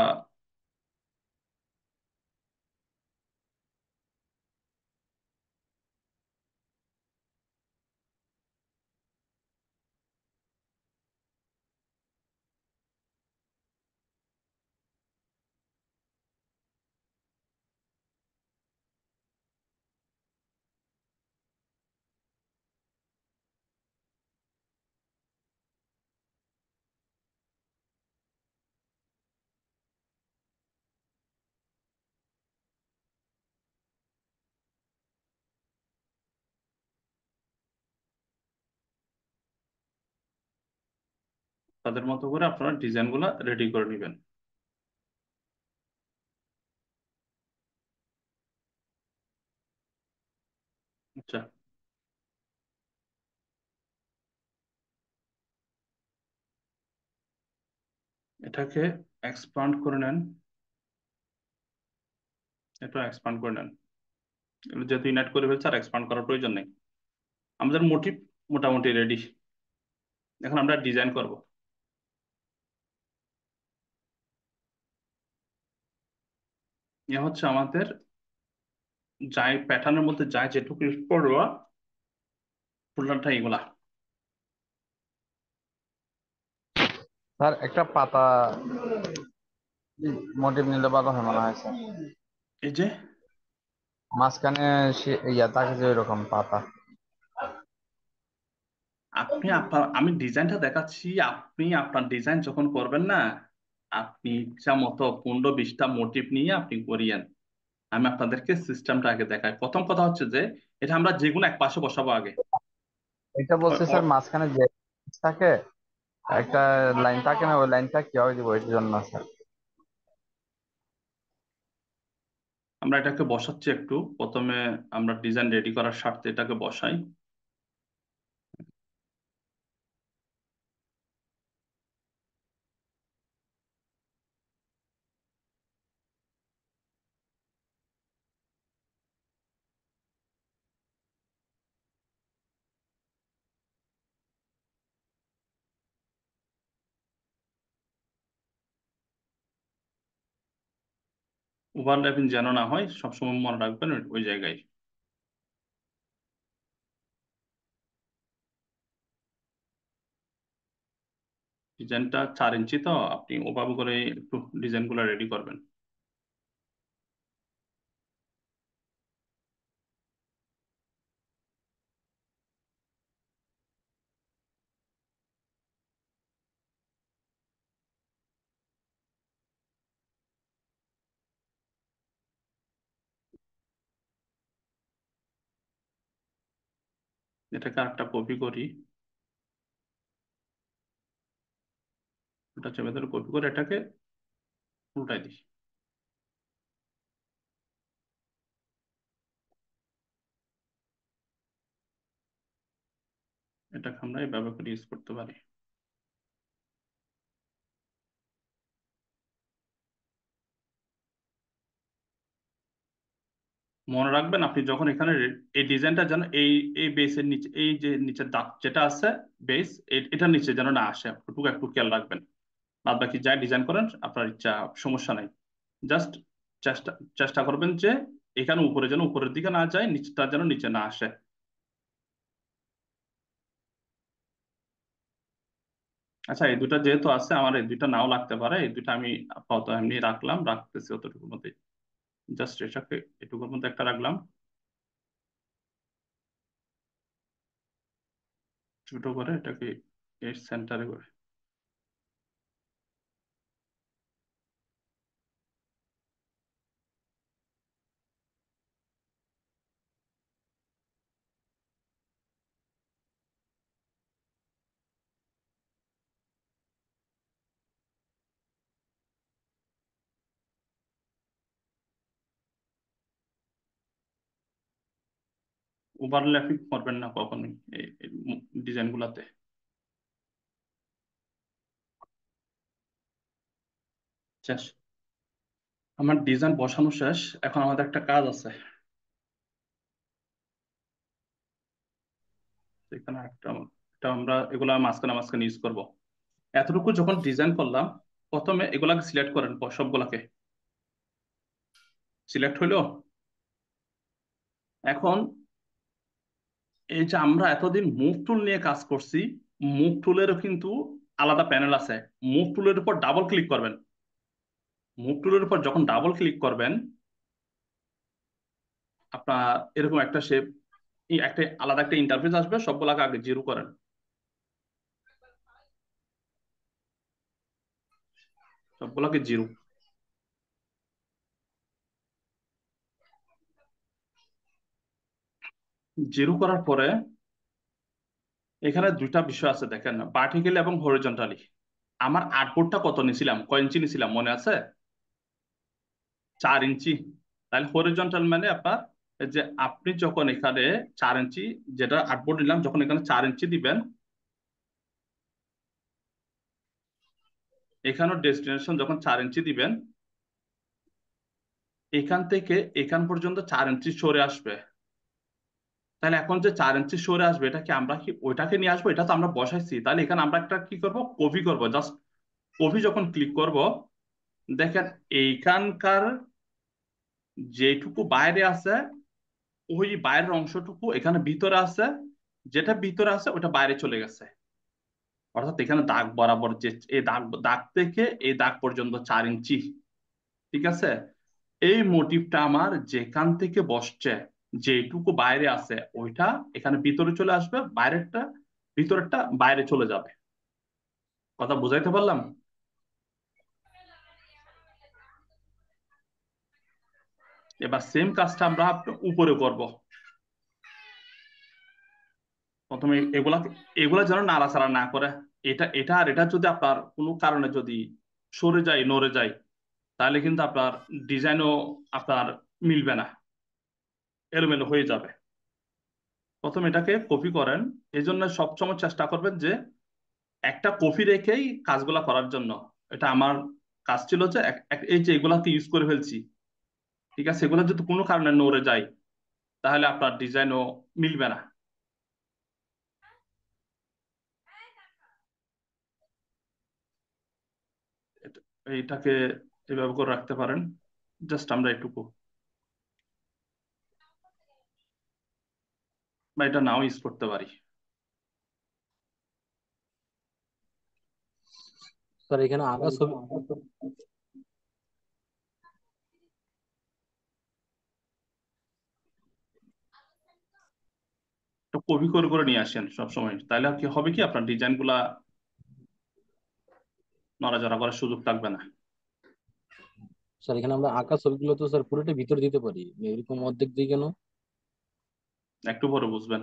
তাদের মতো করে আপনারা ডিজাইন গুলা রেডি করে নেবেন। আচ্ছা, এটাকে এক্সপান্ড করে নেন, এটা এক্সপান্ড করে নেন। এগুলো যেহেতু ইউনাইট করে ফেলছে আর এক্সপান্ড করার প্রয়োজন নেই। আমাদের মোটিভ মোটামুটি রেডি। এখন আমরা ডিজাইন করব। এ হচ্ছে আমাদের যাই প্যাটার্নের মধ্যে যাই যেটুকু ইউজ করবো, ফুলটা এগুলা। স্যার একটা পাতা মোটিভ নিলে ভালো হয় মনে হয় স্যার। এই যে মাঝখানে ইয়া থাকে যে ওইরকম পাতা। আপনি আপনার, আমি ডিজাইনটা দেখাচ্ছি, আপনি আপনার ডিজাইন যখন করবেন না, আপনি ইচ্ছা মতো 15-20টা মোটিভ নিয়ে আপনি করিয়েন। আমি আপনাদেরকে সিস্টেমটা আগে দেখাই। প্রথম কথা হচ্ছে যে এটা আমরা যে কোনো এক পাশে বসাবো আগে। এটা বলছে স্যার অ- মাঝখানে যে থাকে একটা লাইন থাকে না, ওই লাইনটা কিভাবে দিব এটার জন্য স্যার। আমরা এটাকে বসাচ্ছি একটু। প্রথমে আমরা ডিজাইন রেডি করার স্বার্থে এটাকে বসাই। ওভারল্যাপিং যেন না হয় সবসময় মনে রাখবেন ওই জায়গায়। ডিজাইনটা 4 ইঞ্চি, তো আপনি ওভাবে করে একটু ডিজাইন গুলো রেডি করবেন। এটাকে আরেকটা কপি করি, এটা চেপে ধরে কপি করে এটাকে উল্টাই দিই। এটাকে আমরা এইভাবে করে ইউজ করতে পারি। মনে রাখবেন আপনি যখন এখানে এই ডিজাইনটা যেন এই এই বেসের নিচে, এই যে নিচের দাগ যেটা আছে বেস, এটার নিচে যেন না আসে, একটু একটু খেয়াল রাখবেন। বাদ বাকি যাই ডিজাইন করেন আপনার ইচ্ছা, সমস্যা নাই। জাস্ট চেষ্টা চেষ্টা করবেন যে এখানে উপরে যেন উপরের দিকে না যায়, নিচটা যেন নিচে না আসে। আচ্ছা, এই দুটা যেহেতু আছে, আমার এই দুইটা নাও লাগতে পারে, এই দুইটা আমি আপাতত এমনি রাখলাম, রাখতেছি অতটুকুর মধ্যে। জাস্ট এটাকে এটুকুর মধ্যে একটা রাখলাম, ছোট করে এটাকে এর সেন্টারে করে। ওভারল্যাপিং করবেন না কখনোই এই ডিজাইন গুলাতে। শেষ, আমার ডিজাইন বসানো শেষ। এখন আমাদের একটা কাজ আছে, এখানে একটা, এটা আমরা এগুলা মাঝখানে মাঝখানে ইউজ করব। এতটুকু যখন ডিজাইন করলাম, প্রথমে এগুলাকে সিলেক্ট করেন, সবগুলাকে সিলেক্ট হইলো। এখন এই যে আমরা এতদিন মুভ টুল নিয়ে কাজ করছি, মুভ টুলেরও কিন্তু আলাদা প্যানেল আছে। মুভ টুলের উপর ডাবল ক্লিক করবেন। মুভ টুলের উপর যখন ডাবল ক্লিক করবেন, আপনার এরকম একটা শেপ, একটা আলাদা একটা ইন্টারফেস আসবে। সবগুলাকে আগে জিরো করেন, সবগুলাকে জিরো। জিরো করার পরে এখানে দুইটা বিষয় আছে দেখেন, ভার্টিক্যালি এবং হরিজন্টালি। আমার আর্টবোর্ডটা কত নিছিলাম, কয় ইঞ্চি নিছিলাম মনে আছে? 4 ইঞ্চি। তাহলে হরিজন্টাল মানে আপনার এই যে আপনি যখন এখানে 4 ইঞ্চি, যেটা আর্টবোর্ড নিলাম, যখন এখানে 4 ইঞ্চি দিবেন, এখানেও ডেস্টিনেশন যখন 4 ইঞ্চি দিবেন, এখান থেকে এখান পর্যন্ত 4 ইঞ্চি সরে আসবে। তাহলে এখন যে 4 ইঞ্চি সরে আসবে, এটা কি আমরা কি ওইটাকে নিয়ে আসবো? এটা তো আমরা বসাইছি। তাহলে এখানে আমরা একটা কি করব, কপি করব। জাস্ট কপি যখন ক্লিক করব, দেখেন এইখানকার যেটুকু বাইরে আছে, ওই বাইরের অংশটুকু এখানে ভিতরে আছে, যেটা ভিতরে আছে ওটা বাইরে চলে গেছে। অর্থাৎ এখানে দাগ বরাবর যে এই দাগ, দাগ থেকে এই দাগ পর্যন্ত 4 ইঞ্চি। ঠিক আছে, এই মোটিভটা আমার যেখান থেকে বসছে, যেটুকু বাইরে আছে ওইটা এখানে ভিতরে চলে আসবে, বাইরেরটা ভিতরেরটা বাইরে চলে যাবে। কথা বুঝাইতে পারলাম? এবার সেম কাজটা আমরা উপরে করব। প্রথমে এগুলা এগুলা যেন নাড়াচাড়া না করে। এটা এটা আর এটা যদি আপনার কোনো কারণে যদি সরে যায়, নড়ে যায়, তাহলে কিন্তু আপনার ডিজাইনও আপনার মিলবে না, এলোমেলো হয়ে যাবে। প্রথম এটাকে কপি করেন। এই জন্য সবসময় চেষ্টা করবেন যে একটা কপি রেখেই কাজগুলা করার জন্য। এটা আমার কাজ ছিল যে এই যে এগুলাকে ইউজ করে ফেলছি, ঠিক আছে, এগুলো যদি কোনো কারণে নড়ে যায়, তাহলে আপনার ডিজাইনও মিলবে না। এইটাকে এভাবে করে রাখতে পারেন। জাস্ট আমরা এটুকু, বা এটা নাও ইউজ করতে পারি। স্যার এখানে আঁকা ছবি তো কপি করে করে নিয়ে আসেন সবসময়, তাহলে কি হবে কি আপনার ডিজাইন গুলা নড়াচড়া করার সুযোগ থাকবে না। স্যার এখানে আমরা আঁকা ছবিগুলো তো স্যার পুরোটা ভিতরে দিতে পারি, এরকম অর্ধেক দিই কেন? একটু পরে বুঝবেন।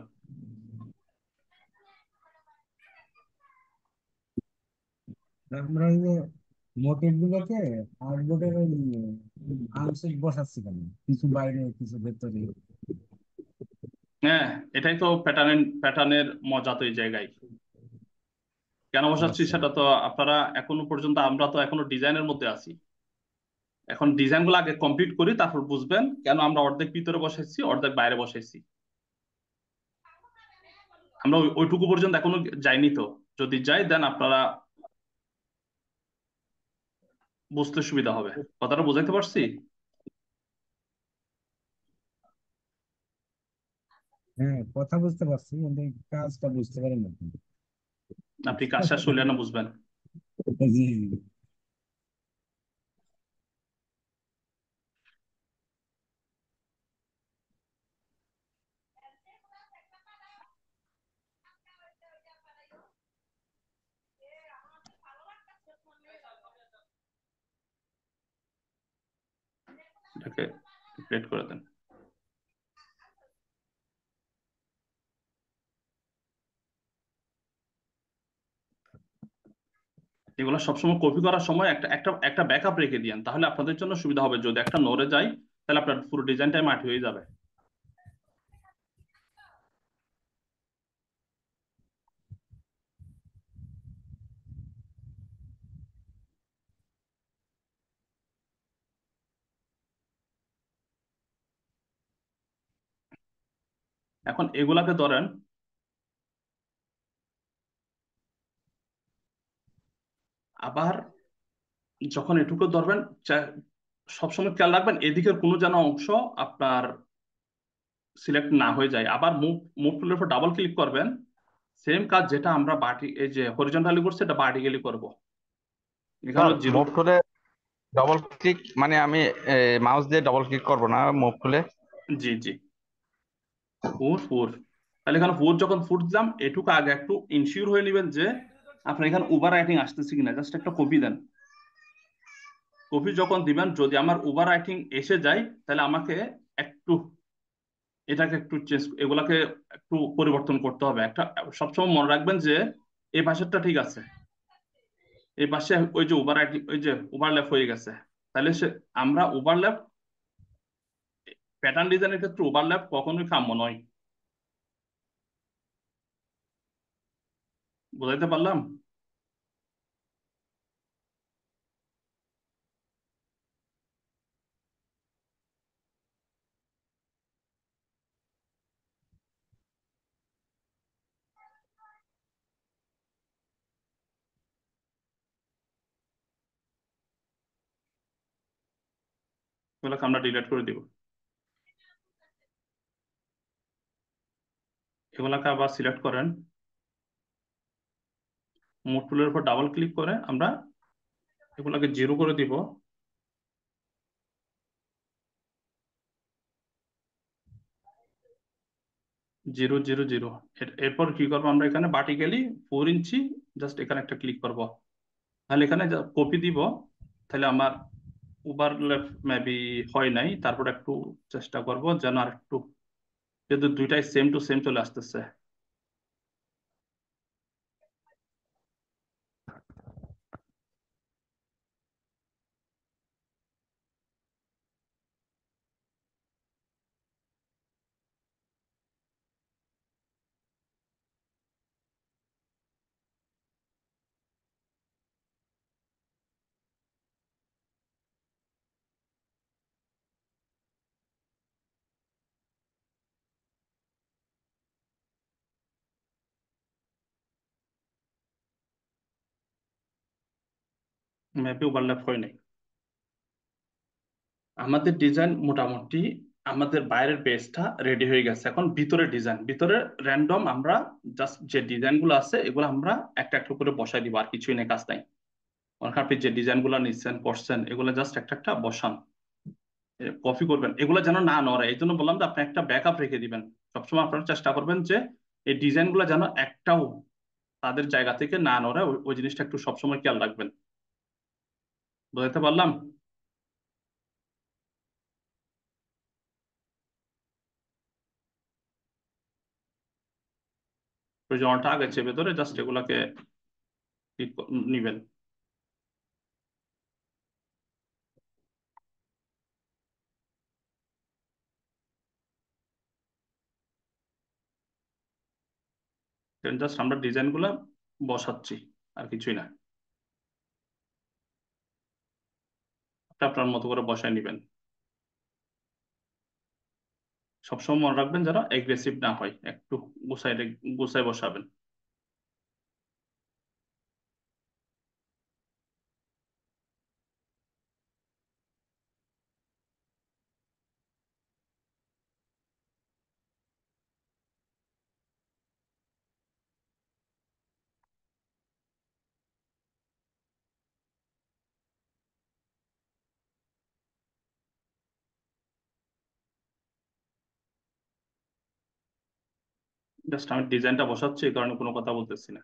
আমরা ওই যে মোটিভ গুলোকে আর্টবোর্ডের ওই আংশিক বসাচ্ছি কেন, কিছু বাইরে কিছু ভেতরে। হ্যাঁ, এটাই তো প্যাটার্নের মজা তো এই জায়গায়। কেন বসাচ্ছি আচ্ছা। সেটা তো আপনারা এখনো পর্যন্ত, আমরা তো এখনো ডিজাইনের মধ্যে আছি। এখন ডিজাইন গুলো আগে কমপ্লিট করি, তারপর বুঝবেন কেন আমরা অর্ধেক ভিতরে বসাইছি অর্ধেক বাইরে বসাইছি। আমরা ওইটুকু পর্যন্ত এখনো যাইনি তো, যদি যাই দেন আপনারা বুঝতে সুবিধা হবে। কথাটা বুঝাইতে পারছি? হ্যাঁ, কথা বুঝতে পারছি কিন্তু এই কাজটা বুঝতে পারি না। আপনি কাজ শেষ হইলে না বুঝবেন। জি। এটাকে ক্রিয়েট করে দেন। এগুলো সবসময় কপি করার সময় একটা একটা একটা ব্যাকআপ রেখে দিয়েন, তাহলে আপনাদের জন্য সুবিধা হবে। যদি একটা নড়ে যায় তাহলে আপনার পুরো ডিজাইনটাই মাটি হয়ে যাবে। এখন এগুলাকে ধরেন, আবার যখন এটুকু ধরবেন, সবসময় খেয়াল রাখবেন এদিকের কোনো যেন অংশ আপনার সিলেক্ট না হয়ে যায়। আবার মুভ মুভ টুলের উপর ডাবল ক্লিক করবেন, সেম কাজ যেটা আমরা এই যে হরিজন্টালি করছি এটা ভার্টিক্যালি করব। এখানে স্যার জিরো। মুভ টুলে ডবল ক্লিক মানে আমি মাউস দিয়ে ডবল ক্লিক করব না মুভ টুলে? জি জি, ফোর ফোর। তাহলে এখানে ফোর যখন ফুট দিলাম, এটুকু আগে একটু ইনশিওর হয়ে নেবেন যে আপনার এখানে ওভার রাইটিং আসতেছে কিনা। জাস্ট একটা কপি দেন। কপি যখন দিবেন, যদি আমার ওভার রাইটিং এসে যায় তাহলে আমাকে একটু এটাকে একটু চেঞ্জ, এগুলাকে একটু পরিবর্তন করতে হবে। একটা সবসময় মনে রাখবেন যে এই পাশেরটা ঠিক আছে, এই পাশে ওই যে ওভার রাইটিং, ওই যে ওভারল্যাপ হয়ে গেছে। তাহলে আমরা ওভারল্যাপ, প্যাটার্ন ডিজাইনের ক্ষেত্রে ওভারল্যাপ কখনোই কাম্য নয়। বুঝাইতে পারলাম? এগুলোকে আমরা ডিলিট করে দিব। এগুলাকে আবার সিলেক্ট করেন, মোড টুলের উপর ডাবল ক্লিক করে আমরা এগুলাকে জিরো করে দিব। Zero zero zero. এরপর কি করবো আমরা, এখানে ভার্টিক্যালি 4 ইঞ্চি জাস্ট এখানে একটা ক্লিক করব। তাহলে এখানে কপি দিব। তাহলে আমার ওভারল্যাপ মেবি হয় নাই, তারপর একটু চেষ্টা করব যেন আর একটু, যেহেতু দুইটাই সেম টু সেম চলে আসতেছে। মেবি ওভারল্যাপ হয় নাই। আমাদের ডিজাইন মোটামুটি, আমাদের বাইরের বেসটা রেডি হয়ে গেছে। এখন ভিতরে ডিজাইন, ভিতরে র্যান্ডম আমরা জাস্ট যে ডিজাইন গুলো আছে এগুলো আমরা একটা একটা করে বসাই দিব, আর কিছুই নেই, কাজ নাই। ওখানে আপনি যে ডিজাইন গুলো নিচ্ছেন করছেন এগুলো জাস্ট একটা একটা বসান, কপি করবেন, এগুলো যেন না নড়ে। এই জন্য বললাম যে আপনি একটা ব্যাকআপ রেখে দিবেন। সবসময় আপনারা চেষ্টা করবেন যে এই ডিজাইন গুলো যেন একটাও তাদের জায়গা থেকে না নড়ে, ওই জিনিসটা একটু সবসময় খেয়াল রাখবেন। বুঝতে পারলাম? প্রয়োজনটা আগে চেপে ধরে জাস্ট এগুলাকে নিবেন। জাস্ট আমরা ডিজাইন গুলা বসাচ্ছি, আর কিছুই না। আপনি আপনার মতো করে বসায় নিবেন। সবসময় মনে রাখবেন যেন এগ্রেসিভ না হয়, একটু গুছাই গুছাই বসাবেন। জাস্ট আমি ডিজাইনটা বসাচ্ছি, এই কারণে কোনো কথা বলতেছি না।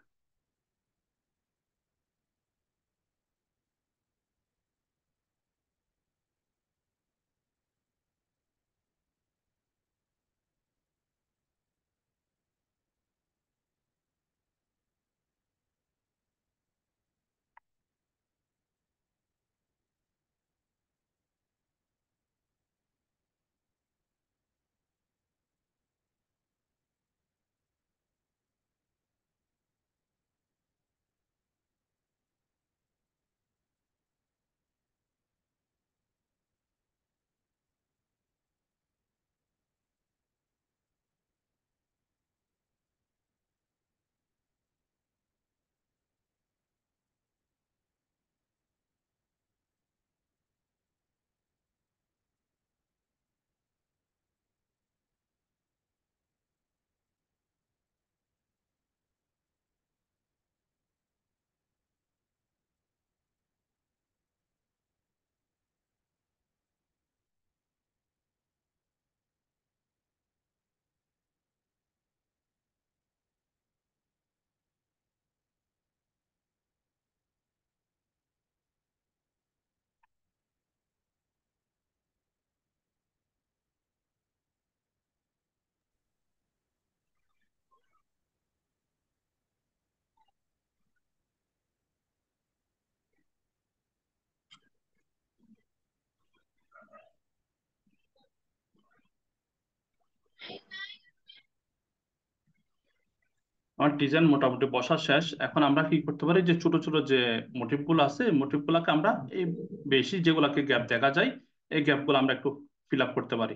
আমার ডিজাইন মোটামুটি বসা শেষ। এখন আমরা কি করতে পারি, যে ছোট ছোট যে মোটিভ গুলো আছে, মোটিভ গুলাকে আমরা এই বেশি যেগুলাকে গ্যাপ দেখা যায়, এই গ্যাপ গুলো আমরা একটু ফিল আপ করতে পারি।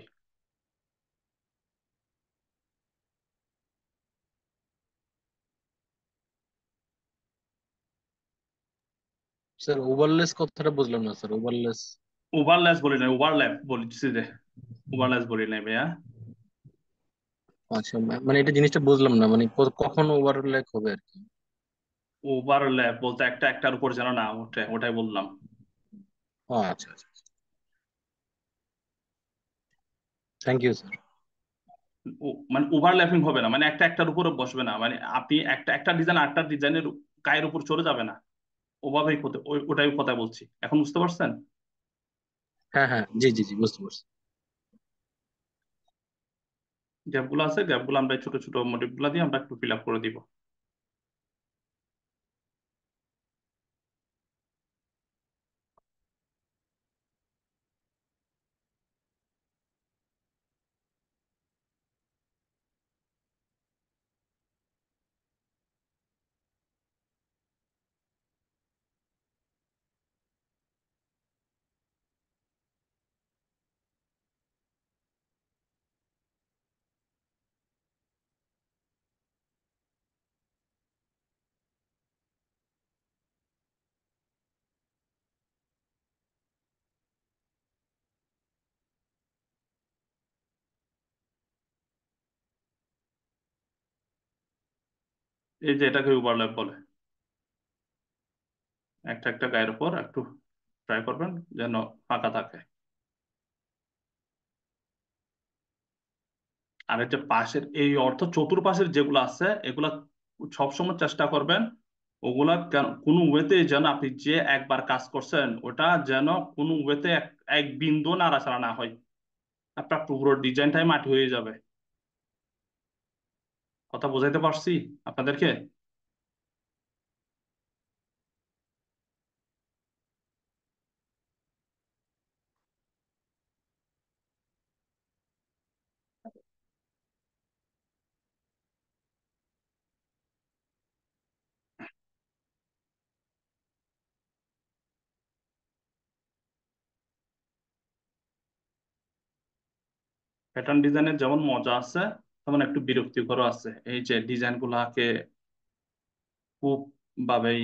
স্যার ওভারলেস কথাটা বুঝলাম না স্যার, ওভারলেস। ওভারল্যাপ বলি নাই, ওভারল্যাপ বলছি রে, ওভারল্যাপ বলি নাই ভাইয়া। আচ্ছা, মানে এটা জিনিসটা বুঝলাম না, মানে কখন ওভারল্যাপ হবে আর কি। ওভারল্যাপ বলতে একটা একটার উপর যেন না ওঠে, ওটাই বললাম। ও আচ্ছা আচ্ছা, থ্যাংক ইউ স্যার। মানে ওভারল্যাপিং হবে না, মানে একটা একটার উপরে বসবে না, মানে আপনি একটা একটা ডিজাইন আটটা ডিজাইনের গায়ের উপর চলে যাবে না, ওভাবেই ওটাই কথা বলছি। এখন বুঝতে পারছেন? হ্যাঁ হ্যাঁ, জি জি জি, বুঝতে পারছি। গ্যাপ গুলো আছে, গ্যাপ গুলো আমরা এই ছোট ছোট মোটিভ গুলা দিয়ে আমরা একটু ফিল আপ করে দিব। এই যে এটাকে ওভারল্যাপ বলে। একটা একটা গায়ের উপর একটু ট্রাই করবেন যেন ফাঁকা থাকে। আর এই যে পাশের এই অর্থ চতুর্পাশের যেগুলো আছে এগুলা সবসময় চেষ্টা করবেন ওগুলা কোনো ওয়েতে যেন আপনি যে একবার কাজ করছেন ওটা যেন কোনো ওয়েতে এক বিন্দু নাড়াচাড়া না হয়, আপনার পুরো ডিজাইনটাই মাটি হয়ে যাবে। কথা বোঝাইতে পারছি আপনাদেরকে? প্যাটার্ন ডিজাইনের যেমন মজা আছে তেমন একটু বিরক্তিকরও আছে। এই যে ডিজাইন গুলাকে খুব ভাবেই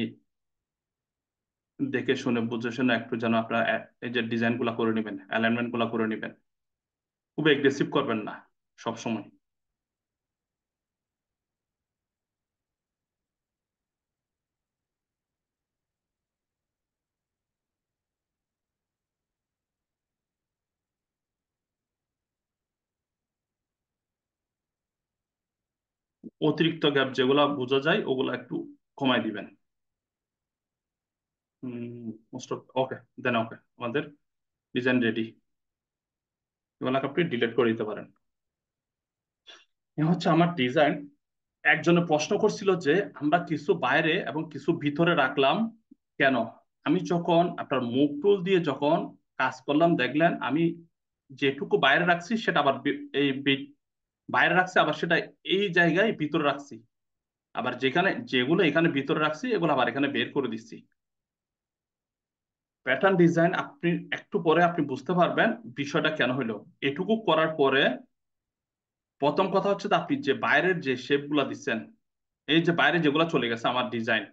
দেখে শুনে বুঝে শুনে একটু যেন আপনার এই যে ডিজাইন গুলা করে নেবেন, অ্যালাইনমেন্ট গুলা করে নেবেন, খুব এগ্রেসিভ করবেন না সব সময়। অতিরিক্ত গ্যাপ যেগুলা বোঝা যায় ওগুলা একটু কমাই দিবেন। মোস্ট অফ ওকে, দেন ওকে, আমাদের ডিজাইন রেডি। এগুলাকে আপনি ডিলিট করে দিতে পারেন। এ হচ্ছে আমার ডিজাইন। একজনে প্রশ্ন করছিল যে আমরা কিছু বাইরে এবং কিছু ভিতরে রাখলাম কেন। আমি যখন আপনার মুভ টুল দিয়ে যখন কাজ করলাম দেখলেন আমি যেটুকু বাইরে রাখছি সেটা আবার বাইরে রাখছি, আবার সেটা এই জায়গায় ভিতরে রাখছি, আবার যেগুলো এখানে ভিতরে রাখছি এগুলো আবার এখানে বের করে দিচ্ছি। প্যাটার্ন ডিজাইন আপনি একটু পরে আপনি বুঝতে পারবেন বিষয়টা কেন হইলো। এটুকু করার পরে প্রথম কথা হচ্ছে যে আপনি যে বাইরের যে শেপ গুলা দিচ্ছেন, এই যে বাইরে যেগুলা চলে গেছে আমার ডিজাইন,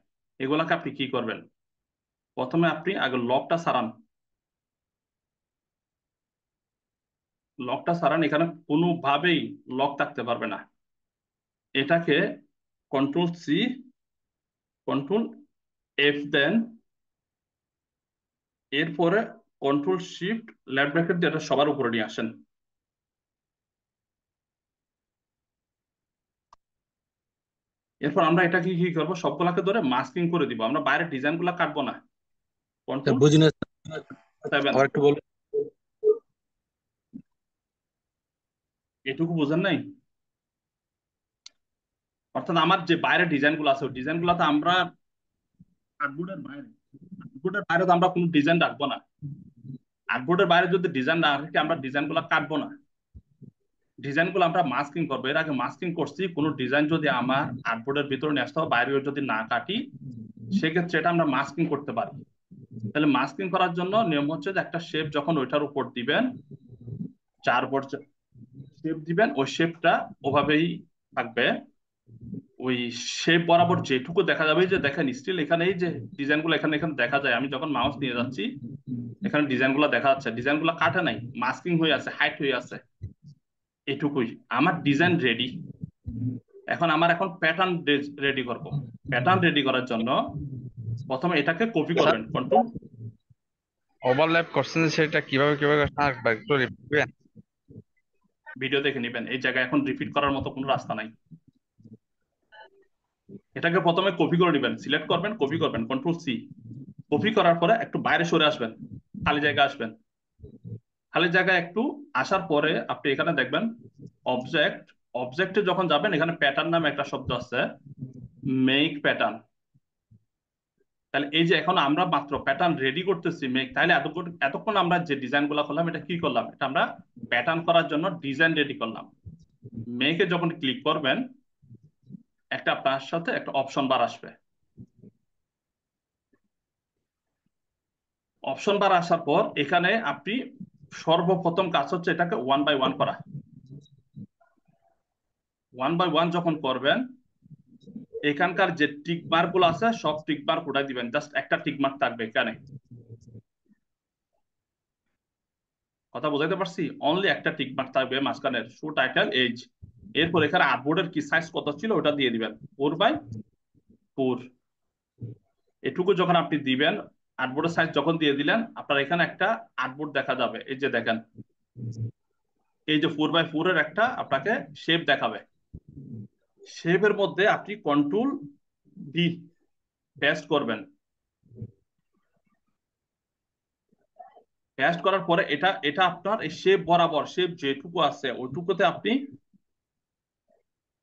এগুলাকে আপনি কি করবেন? প্রথমে আপনি আগে লকটা সারান। লকটা সারান, এখানে কোনোভাবেই লক থাকতে পারবে না। এটাকে কন্ট্রোল সি, কন্ট্রোল এফ দেন, এরপরে কন্ট্রোল শিফট লেফট ব্র্যাকেট দিয়ে এটা সবার উপরে নিয়ে আসেন। এরপর আমরা এটাকে কি করবো, সবগুলাকে ধরে মাস্কিং করে দিব। আমরা বাইরের ডিজাইন গুলা কাটবো না। কন্ট্রোল বুঝি না, 7, আবার একটু বলুন। এটুকু বোঝেন নাই? অর্থাৎ আমার যে বাইরের ডিজাইন গুলো আছে ওই ডিজাইন গুলাতে আমরা আর্টবোর্ডের বাইরে তো আমরা কোনো ডিজাইন রাখবো না। আর্টবোর্ডের বাইরে যদি ডিজাইন না রাখি আমরা ডিজাইন গুলা কাটবো না, ডিজাইন গুলো আমরা মাস্কিং করবো। এর আগে মাস্কিং করছি, কোনো ডিজাইন যদি আমার আর্টবোর্ডের ভিতরে নিয়ে আসতে হবে বাইরে যদি না কাটি সেক্ষেত্রে এটা আমরা মাস্কিং করতে পারি। তাহলে মাস্কিং করার জন্য নিয়ম হচ্ছে যে একটা শেপ যখন ওইটার উপর দিবেন, 4 পর্যায়ে শেপ দিবেন, ওই শেপটা ওভাবেই থাকবে। ওই শেপ বরাবর যেটুকু দেখা যাবে, যে দেখেন স্টিল এখানে এই যে ডিজাইন গুলো এখানে এখানে দেখা যায়। আমি যখন মাউস নিয়ে যাচ্ছি এখানে ডিজাইন গুলো দেখা যাচ্ছে, ডিজাইন গুলো কাটে নাই, মাস্কিং হয়ে আছে, হাইট হয়ে আছে। এটুকুই আমার ডিজাইন রেডি। এখন প্যাটার্ন রেডি করব। প্যাটার্ন রেডি করার জন্য প্রথমে এটাকে কপি করবেন, কন্ট্রোল ওভারল্যাপ করছেন যে সেটা কিভাবে কিভাবে করছেন আরেকবার একটু রিপিট করবেন? ভিডিও দেখে নেবেন, এই জায়গায় এখন রিপিট করার মতো কোনো রাস্তা নাই। এটাকে প্রথমে কপি করে নেবেন, সিলেক্ট করবেন, কপি করবেন, কন্ট্রোল সি। কপি করার পরে একটু বাইরে সরে আসবেন, খালি জায়গা আসবেন। খালি জায়গায় একটু আসার পরে আপনি এখানে দেখবেন অবজেক্ট। অবজেক্টে যখন যাবেন এখানে প্যাটার্ন নামে একটা শব্দ আছে, মেক প্যাটার্ন। তাহলে এই যে এখন আমরা মাত্র প্যাটার্ন রেডি করতেছি মেক। তাহলে এতক্ষণ আমরা যে ডিজাইন গুলা করলাম এটা কি করলাম? এটা আমরা প্যাটার্ন করার জন্য ডিজাইন রেডি করলাম। মেকে যখন ক্লিক করবেন একটা আপনার সাথে একটা অপশন বার আসবে। অপশন বার আসার পর এখানে আপনি সর্বপ্রথম কাজ হচ্ছে এটাকে 1 বাই 1 করা। 1 বাই 1 যখন করবেন এখানকার যে টিক মার্ক গুলো আছে সব টিক মার্ক উঠাই দিবেন, জাস্ট একটা টিক মার্ক থাকবে এখানে। কথা বুঝাইতে পারছি? অনলি একটা টিক মার্ক থাকবে মাঝখানের, শো টাইটেল এজ। এরপর এখানে আর্টবোর্ডের কি সাইজ কত ছিল ওটা দিয়ে দিবেন, 4 বাই 4। এটুকু যখন আপনি দিবেন, আর্টবোর্ডের সাইজ যখন দিয়ে দিলেন, আপনার এখানে একটা আর্টবোর্ড দেখা যাবে। এই যে দেখেন, এই যে 4x4 এর একটা আপনাকে শেপ দেখাবে। শেপের মধ্যে আপনি কন্ট্রোল ডি পেস্ট করবেন। পেস্ট করার পরে এটা এটা আপনার এই শেপ বরাবর, শেপ যেটুকু আছে ওইটুকুতে আপনি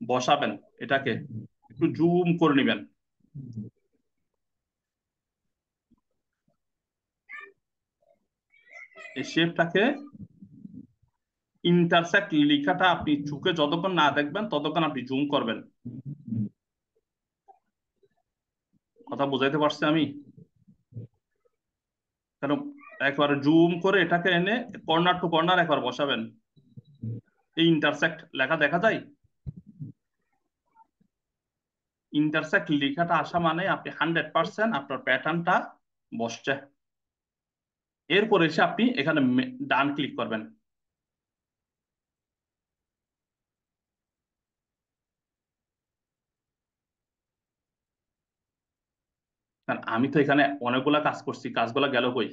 বসাবেন। এটাকে একটু জুম করে নেবেন। এই শেপটাকে ইন্টারসেক্ট লেখাটা আপনি চোখে যতক্ষণ না দেখবেন ততক্ষণ আপনি জুম করবেন। কথা বুঝাইতে পারছি আমি? কেন, একবার জুম করে এটাকে এনে কর্নার টু কর্নার একবার বসাবেন। এই ইন্টারসেক্ট লেখা দেখা যায়। ইন্টারসেক্ট লেখাটা আসা মানে আপনি 100% আপনার প্যাটার্নটা বসছে। এরপর এসে আপনি এখানে ডান ক্লিক করবেন। কারণ আমি তো এখানে অনেকগুলা কাজ করছি, কাজগুলা গেল কই?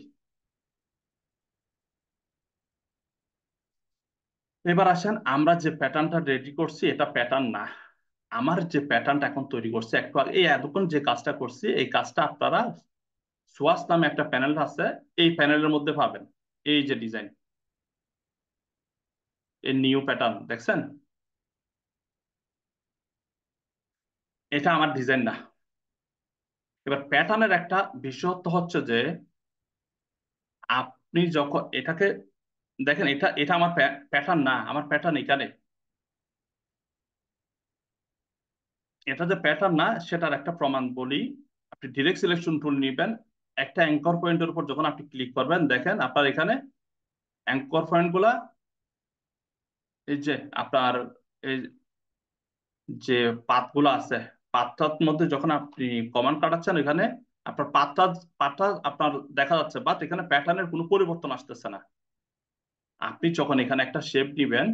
এবার আসেন, আমরা যে প্যাটার্নটা রেডি করছি এটা প্যাটার্ন না। আমার যে প্যাটার্নটা এখন তৈরি করছি একটু আগে, এই এতক্ষণ যে কাজটা করছি এই কাজটা আপনারা সোয়াস নামে একটা প্যানেল আছে, এই প্যানেলের মধ্যে পাবেন। এই যে ডিজাইন, এই নিউ প্যাটার্ন দেখছেন, এটা আমার ডিজাইন না। এবার প্যাটার্নের একটা বিশেষত্ব হচ্ছে যে আপনি যখন এটাকে দেখেন, এটা এটা আমার প্যাটার্ন না, আমার প্যাটার্ন এখানে। এটা যে প্যাটার্ন না সেটার একটা প্রমাণ বলি। আপনি ডিরেক্ট সিলেকশন টুল নিবেন, একটা অ্যাঙ্কর পয়েন্টের উপর যখন আপনি ক্লিক করবেন, দেখেন আপনার এখানে অ্যাঙ্কর পয়েন্ট গুলা, এই যে আপনার এই যে পাতগুলো আছে, পাতটার মধ্যে যখন আপনি কমান্ড কাটাচ্ছেন এখানে আপনার পাতটা পাতটা আপনার দেখা যাচ্ছে, বাট এখানে প্যাটার্নের কোনো পরিবর্তন আসতেছে না। আপনি যখন এখানে একটা শেপ নিবেন,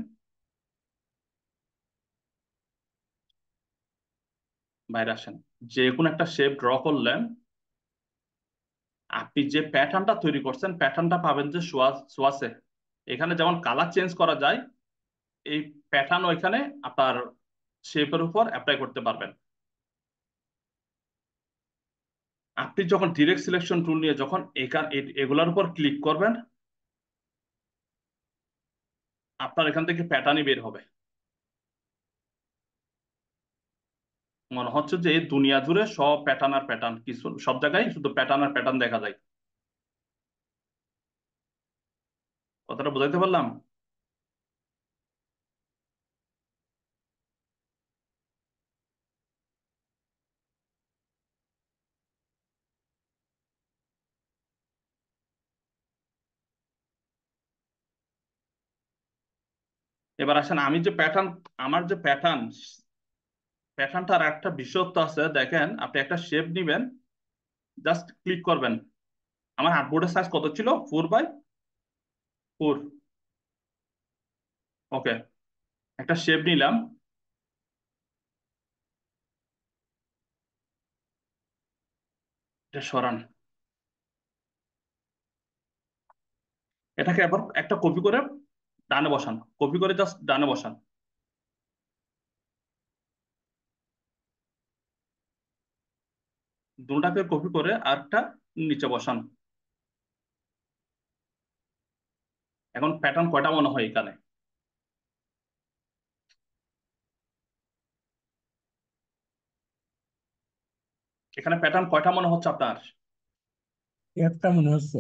বাইরে আসেন, যে কোনো একটা শেপ ড্র করলেন, আপনি যে প্যাটার্নটা তৈরি করছেন প্যাটার্নটা পাবেন যে সোয়াসে। এখানে যেমন কালার চেঞ্জ করা যায়, এই প্যাটার্ন ওইখানে আপনার শেপের উপর অ্যাপ্লাই করতে পারবেন। আপনি যখন ডিরেক্ট সিলেকশন টুল নিয়ে যখন এগুলোর উপর ক্লিক করবেন, আপনার এখান থেকে প্যাটার্নই বের হবে। মনে হচ্ছে যে এই দুনিয়া জুড়ে সব প্যাটার্ন আর প্যাটার্ন, কিছু সব জায়গায় শুধু প্যাটার্ন আর প্যাটার্ন দেখা যায়। কথাটা বুঝাইতে পারলাম? এবার আসেন, আমি যে প্যাটার্ন, আমার যে প্যাটার্নটার একটা বিশেষত্ব আছে। দেখেন, আপনি একটা শেপ নিবেন, জাস্ট ক্লিক করবেন। আমার আর্টবোর্ডের সাইজ কত ছিল? 4x4। ওকে, একটা শেপ নিলাম, এটা সরান। এটাকে এবার একটা কপি করে ডানে বসান, কপি করে জাস্ট ডানে বসান। দুটাকে কপি করে আরেকটা নিচে বসান। এখন প্যাটার্ন কয়টা মনে হয় এখানে? এখানে প্যাটার্ন কয়টা মনে হচ্ছে আপনার? একটা মনে হচ্ছে।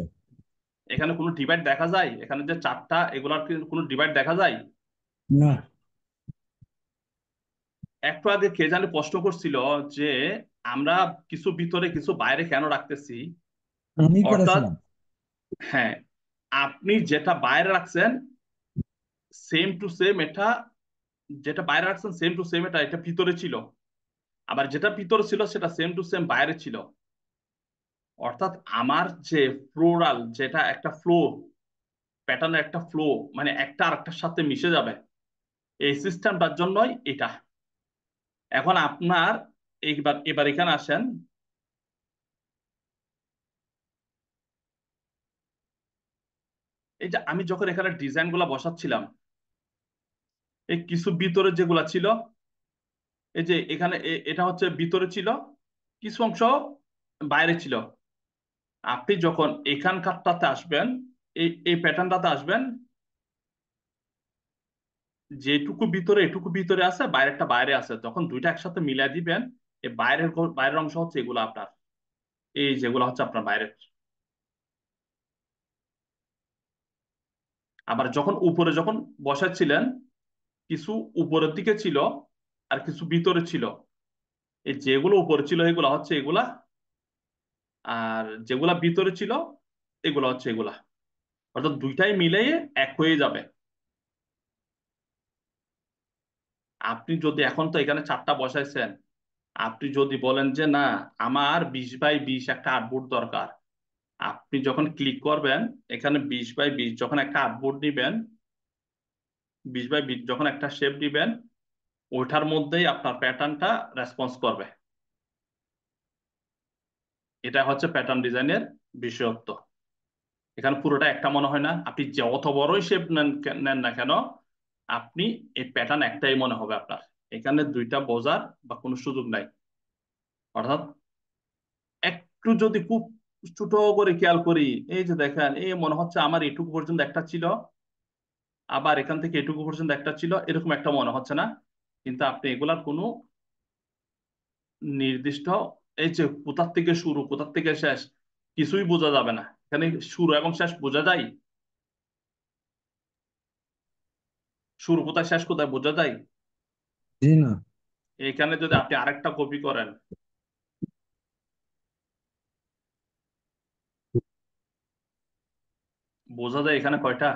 এখানে কোনো ডিভাইড দেখা যায়? এখানে যে চারটা, এগুলার কি কোনো ডিভাইড দেখা যায়? না, একটু আগে কে জানি প্রশ্ন করছিল যে আমরা কিছু ভিতরে কিছু বাইরে কেন রাখতেছি। আমি অর্থাৎ করেছিলাম। হ্যাঁ, আপনি যেটা বাইরে রাখছেন সেম টু সেম এটা, যেটা বাইরে রাখছেন সেম টু সেম এটা এটা ভিতরে ছিল, আবার যেটা ভিতরে ছিল সেটা সেম টু সেম বাইরে ছিল। অর্থাৎ আমার যে ফ্লোরাল, যেটা একটা ফ্লো, প্যাটার্নের একটা ফ্লো, মানে একটা আরেকটার সাথে মিশে যাবে, এই সিস্টেমটার জন্যই এটা। এখন আপনার এইবার এবার এখানে আসেন। এই যে আমি যখন এখানে ডিজাইন গুলা বসাচ্ছিলাম, এই কিছু ভিতরে যেগুলা ছিল, এই যে এখানে এটা হচ্ছে ভিতরে ছিল, কিছু অংশ বাইরে ছিল। আপনি যখন এখানকারটাতে আসবেন, এই প্যাটার্নটাতে আসবেন, যেটুকু ভিতরে এটুকু ভিতরে আছে, বাইরেরটা বাইরে আছে, তখন দুইটা একসাথে মিলাই দিবেন। এই বাইরের অংশ হচ্ছে এগুলো আপনার, এই যেগুলো হচ্ছে আপনার বাইরের। আবার যখন উপরে যখন বসাচ্ছিলেন, কিছু উপরের দিকে ছিল আর কিছু ভিতরে ছিল। এই যেগুলো উপরে ছিল এগুলা হচ্ছে এগুলা, আর যেগুলা ভিতরে ছিল এগুলা হচ্ছে এগুলা। অর্থাৎ দুইটাই মিলিয়ে এক হয়ে যাবে। আপনি যদি এখন তো এখানে 4টা বসাইছেন, আপনি যদি বলেন যে না, আমার 20x20 একটা আর্টবোর্ড দরকার, আপনি যখন ক্লিক করবেন এখানে 20x20 যখন একটা আর্টবোর্ড নিবেন, 20x20 যখন একটা শেপ দিবেন, ওইটার মধ্যেই আপনার প্যাটার্নটা রেসপন্স করবে। এটা হচ্ছে প্যাটার্ন ডিজাইনের বিশেষত্ব। এখানে পুরোটা একটা মনে হয় না, আপনি যত বড়ই শেপ নেন না কেন, আপনি এই প্যাটার্ন একটাই মনে হবে আপনার। এখানে দুইটা বোঝার বা কোনো সুযোগ নাই। অর্থাৎ একটু যদি খুব ছোট করে খেয়াল করি, এই যে দেখেন, এই মনে হচ্ছে আমার এটুকু পর্যন্ত একটা ছিল, আবার এখান থেকে এটুকু পর্যন্ত একটা ছিল, এরকম একটা মনে হচ্ছে না। কিন্তু আপনি এগুলার কোনো নির্দিষ্ট, এই যে কোথার থেকে শুরু কোথার থেকে শেষ কিছুই বোঝা যাবে না। এখানে শুরু এবং শেষ বোঝা যায়? শুরু কোথায় শেষ কোথায় বোঝা যায়? জি না। এখানে যদি আপনি আরেকটা কপি করেন, বোঝা যায় এখানে কয়টা?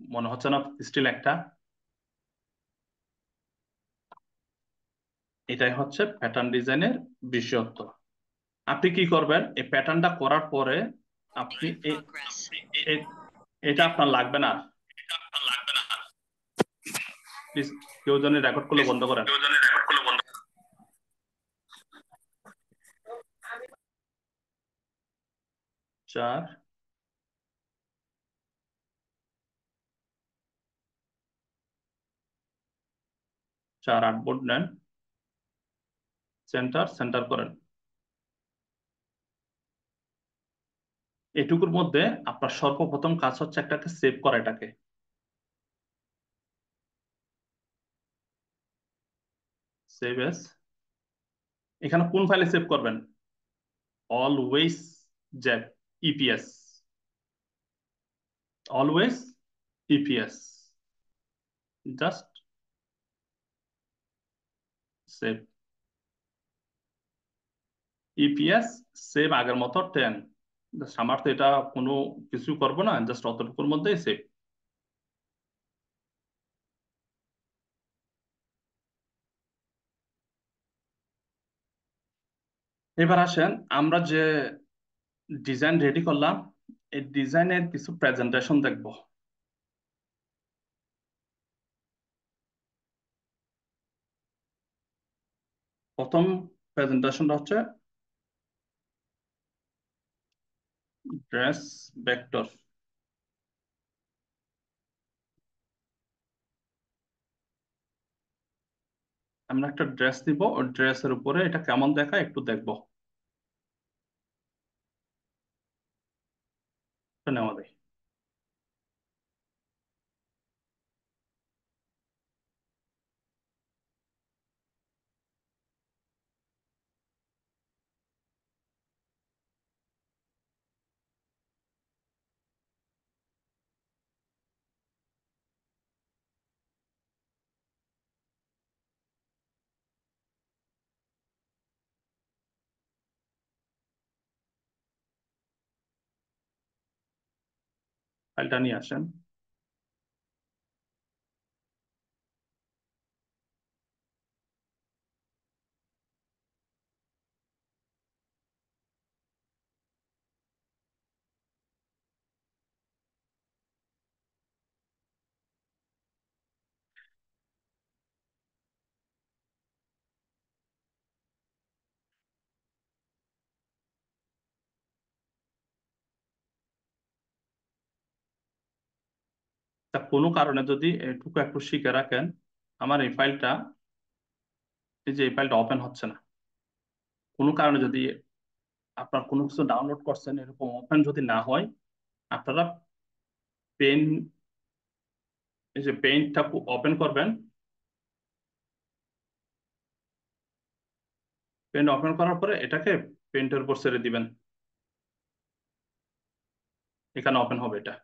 মনে হচ্ছে না স্টিল একটা? এটাই হচ্ছে প্যাটার্ন ডিজাইনের বিশেষত্ব। আপনি কি করবেন, এই প্যাটার্নটা করার পরে আপনি এ- এটা আপনার লাগবে না। প্লিজ কেউ যেন রেকর্ড করলে বন্ধ করেন। 4, 4 আর্টবোর্ড নেন, সেন্টার সেন্টার করেন। এটুকুর মধ্যে আপনার সর্বপ্রথম কাজ হচ্ছে একটাকে সেভ করা। এটাকে সেভ এস, এখানে কোন ফাইলে সেভ করবেন? Always Z, EPS, always EPS, just save. EPS save আগের মতো 10। আমার তো এটা কোনো কিছু করবো না, জাস্ট অতটুকুর মধ্যেই সেভ। এবার আসেন, আমরা যে ডিজাইন রেডি করলাম, এই ডিজাইনের কিছু প্রেজেন্টেশন দেখব। প্রথম প্রেজেন্টেশনটা হচ্ছে ড্রেস ভেক্টর। আমরা একটা ড্রেস নিব, ওই ড্রেসের উপরে এটা কেমন দেখায় একটু দেখবো। এটা নেওয়া যায়। ফাইলটা নিয়ে আসেন। তা কোনো কারণে যদি এটুকু একটু শিখে রাখেন, আমার এই ফাইলটা, এই যে এই ফাইলটা ওপেন হচ্ছে না, কোনো কারণে যদি আপনার কোনো কিছু ডাউনলোড করছেন এরকম ওপেন যদি না হয়, আপনারা পেন, এই যে পেইন্টটা ওপেন করবেন, পেন্ট ওপেন করার পরে এটাকে পেন্টের উপর ছেড়ে দিবেন, এখানে ওপেন হবে এটা।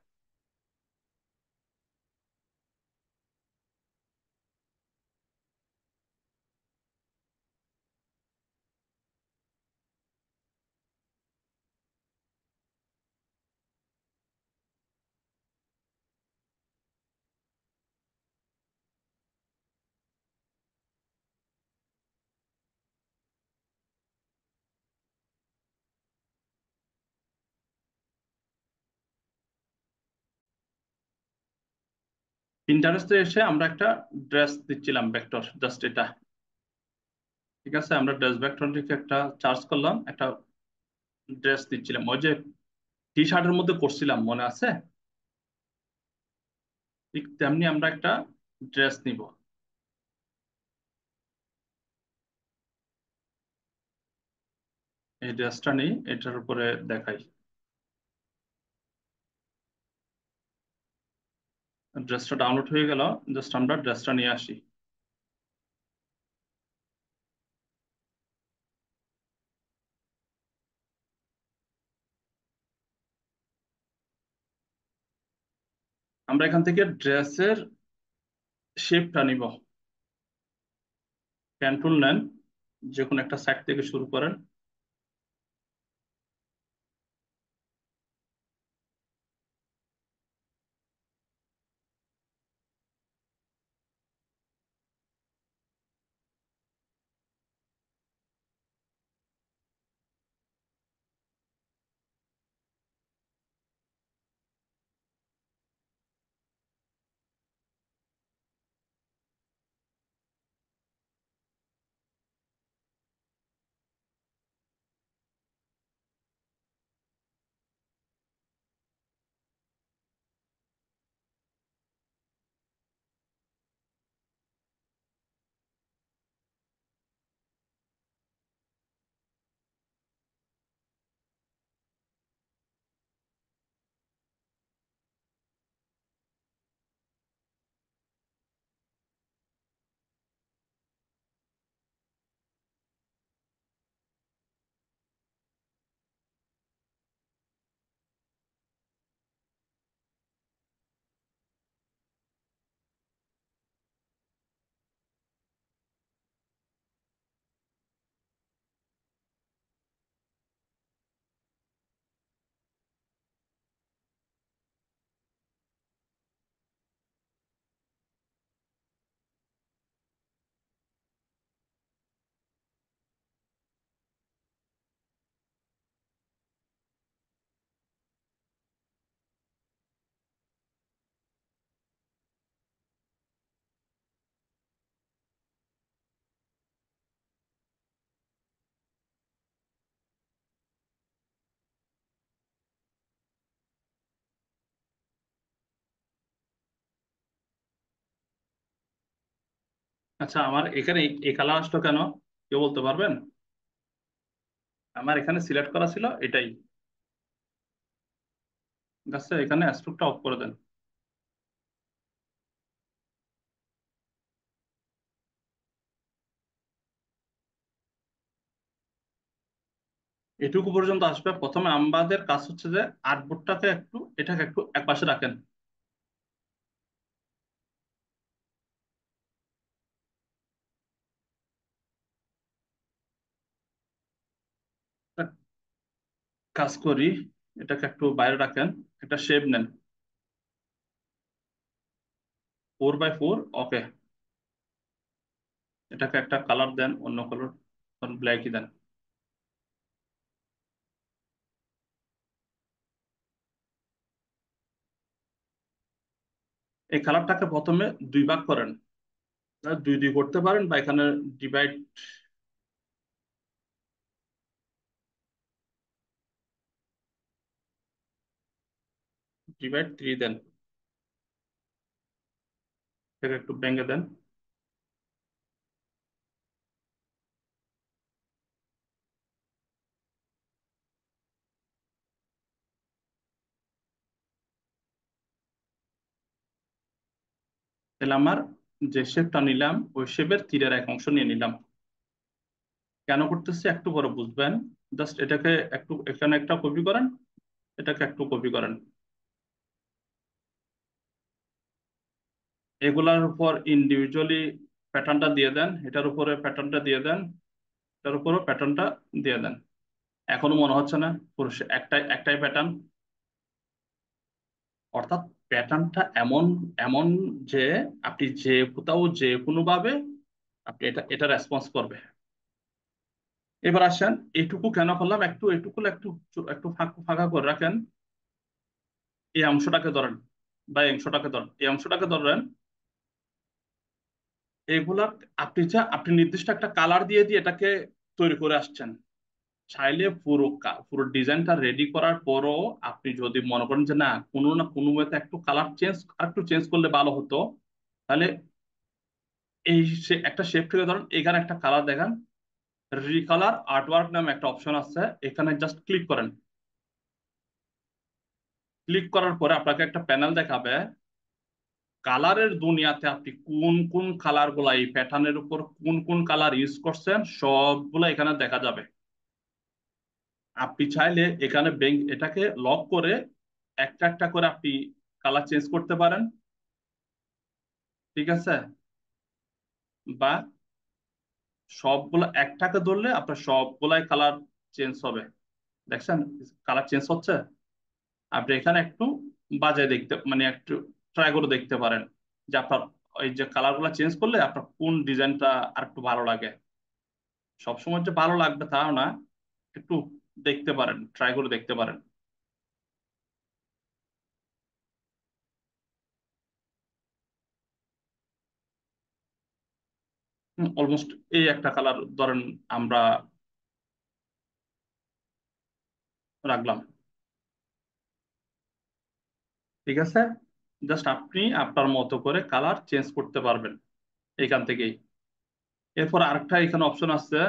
পিন্টারেস্টে এসে আমরা একটা ড্রেস দিচ্ছিলাম ভেক্টর, জাস্ট এটা, ঠিক আছে? আমরা ড্রেস ভেক্টরটিকে একটা চার্জ করলাম, একটা ড্রেস দিচ্ছিলাম, ওই যে টি শার্টের মধ্যে করছিলাম, মনে আছে? ঠিক তেমনি আমরা একটা ড্রেস নিব, এই ড্রেসটা নিই, এটার উপরে দেখাই। ড্রেসটা ডাউনলোড হয়ে গেল, জাস্ট আমরা ড্রেসটা নিয়ে আসি। আমরা এখান থেকে ড্রেসের শেপটা নিব, কন্ট্রোল নেন, যে কোনো একটা সাইড থেকে শুরু করেন। আচ্ছা, আমার এখানে এই কালার আসলো কেন, কেউ বলতে পারবেন? আমার এখানে সিলেক্ট করা ছিল এটাই, ঠিক আছে? এখানে স্ট্রোকটা অফ করে দেন। এটুকু পর্যন্ত আসবে। প্রথমে আমাদের কাজ হচ্ছে যে আর্টবোর্ডটাকে একটু, এটাকে একটু একপাশে রাখেন, একটা কাজ করি, এটাকে একটু বাইরে রাখেন, একটা শেপ নেন, 4x4, ওকে। এটাকে একটা কালার দেন, অন্য কালার, ব্ল্যাকই দেন। এই কালারটাকে প্রথমে দুই ভাগ করেন, দুই দুই করতে পারেন, বা এখানে ডিভাইড, ডিভাইড 3 দেন। থেকে একটু ভেঙে দেন। তাহলে আমার যে শেপটা নিলাম ওই শেপের তীরের এক অংশ নিয়ে নিলাম। কেন করতেছি একটু পরে বুঝবেন। জাস্ট এটাকে একটু এখানে একটা কপি করেন, এটাকে একটু কপি করেন। এগুলার উপর ইন্ডিভিজুয়ালি প্যাটার্নটা দিয়ে দেন, এটার উপরে প্যাটার্নটা দিয়ে দেন, এটার উপরও প্যাটার্নটা দিয়ে দেন। এখনো মনে হচ্ছে না পুরো একটাই একটাই প্যাটার্ন? অর্থাৎ প্যাটার্নটা এমন এমন যে আপনি যে কোথাও যে কোনো ভাবে আপনি এটা রেসপন্স করবে। এবার আসেন, এটুকু কেন করলাম, একটু এটুকু একটু একটু ফাঁকা ফাঁকা করে রাখেন। এই অংশটাকে ধরেন বা এই অংশটাকে ধরেন, এই অংশটাকে ধরেন। এগুলা আপনি নির্দিষ্ট একটা কালার দিয়ে দিয়ে এটাকে তৈরি করে আসছেন। চাইলে পুরো ডিজাইনটা রেডি করার পরও আপনি যদি মনে করেন যে না কোনো না কোনো ওয়েতে একটু কালার চেঞ্জ আর একটু চেঞ্জ করলে ভালো হতো, তাহলে এই একটা শেপ থেকে ধরেন এখানে একটা কালার দেখান, রিকালার আর্টওয়ার্ক নামে একটা অপশন আছে, এখানে জাস্ট ক্লিক করেন। ক্লিক করার পরে আপনাকে একটা প্যানেল দেখাবে। কালারের দুনিয়াতে আপনি কোন কোন কালার গুলা এই প্যাটার্নের উপর কোন কোন কালার ইউজ করছেন সবগুলা এখানে দেখা যাবে। আপনি চাইলে এখানে এটাকে লক করে একটা একটা করে আপনি কালার চেঞ্জ করতে পারেন, ঠিক আছে? বা সবগুলা একটাকে ধরলে আপনার সবগুলাই কালার চেঞ্জ হবে। দেখছেন কালার চেঞ্জ হচ্ছে? আপনি এখানে একটু বাজায় দেখতে মানে একটু ট্রাই করে দেখতে পারেন যে আপনার ওই যে কালার গুলা চেঞ্জ করলে আপনার কোন ডিজাইনটা আর একটু ভালো লাগে। সবসময় যে ভালো লাগবে তাও না, একটু দেখতে পারেন, ট্রাই করে দেখতে পারেন। অলমোস্ট এই একটা কালার ধরেন আমরা রাখলাম, ঠিক আছে? জাস্ট আপনি আপনার মতো করে কালার চেঞ্জ করতে পারবেন এখান থেকেই। এরপর আরেকটা এখানে অপশন আছে,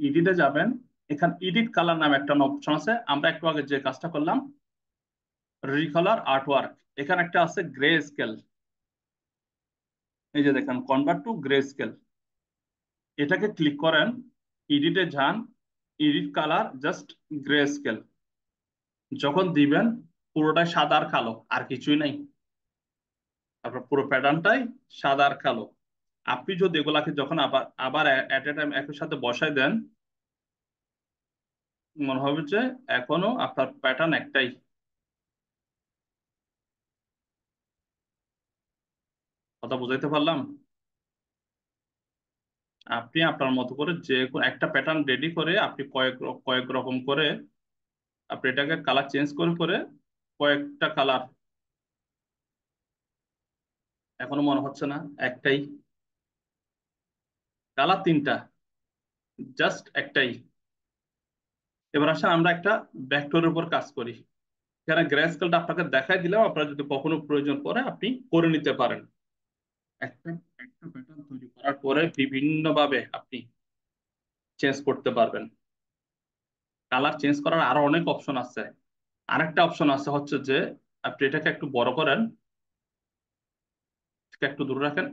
এডিটে যাবেন। এখানে এডিট কালার নামে একটা অপশন আছে, আমরা একটু আগে যে কাজটা করলাম রিকালার আর্টওয়ার্ক, এখানে একটা আছে গ্রে স্কেল। এই যে দেখেন কনভার্ট টু গ্রে স্কেল, এটাকে ক্লিক করেন, এডিটে যান, edit colour just grey scale. যখন দিবেন পুরোটাই সাদা আর কালো, আর কিছুই নাই। আপনার পুরো প্যাটার্নটাই সাদা আর কালো। আপনি যদি এগুলাকে যখন আবার আবার এট এ টাইম একই সাথে বসাই দেন, মনে হবে যে এখনো আপনার প্যাটার্ন একটাই। কথা বুঝাইতে পারলাম? আপনি আপনার মতো করে যে কোনো একটা প্যাটার্ন রেডি করে আপনি কয়েক রকম করে আপনি এটাকে কালার চেঞ্জ করে করে কয়েকটা কালার, এখনো মনে হচ্ছে না একটাই কালার, তিনটা, জাস্ট একটাই। এবার আসেন আমরা একটা ভেক্টরের উপর কাজ করি। এখানে গ্রেস্কেলটা আপনাকে দেখাই দিলাম, আপনার যদি কখনো প্রয়োজন পড়ে আপনি করে নিতে পারেন। একটা একটা প্যাটার্ন তৈরি করার পরে বিভিন্ন ভাবে আপনি চেঞ্জ করতে পারবেন। কালার চেঞ্জ করার আরো অনেক অপশন আছে। আরেকটা অপশন আছে হচ্ছে যে আপনি এটাকে একটু বড় করেন, এটাকে একটু দূরে রাখেন।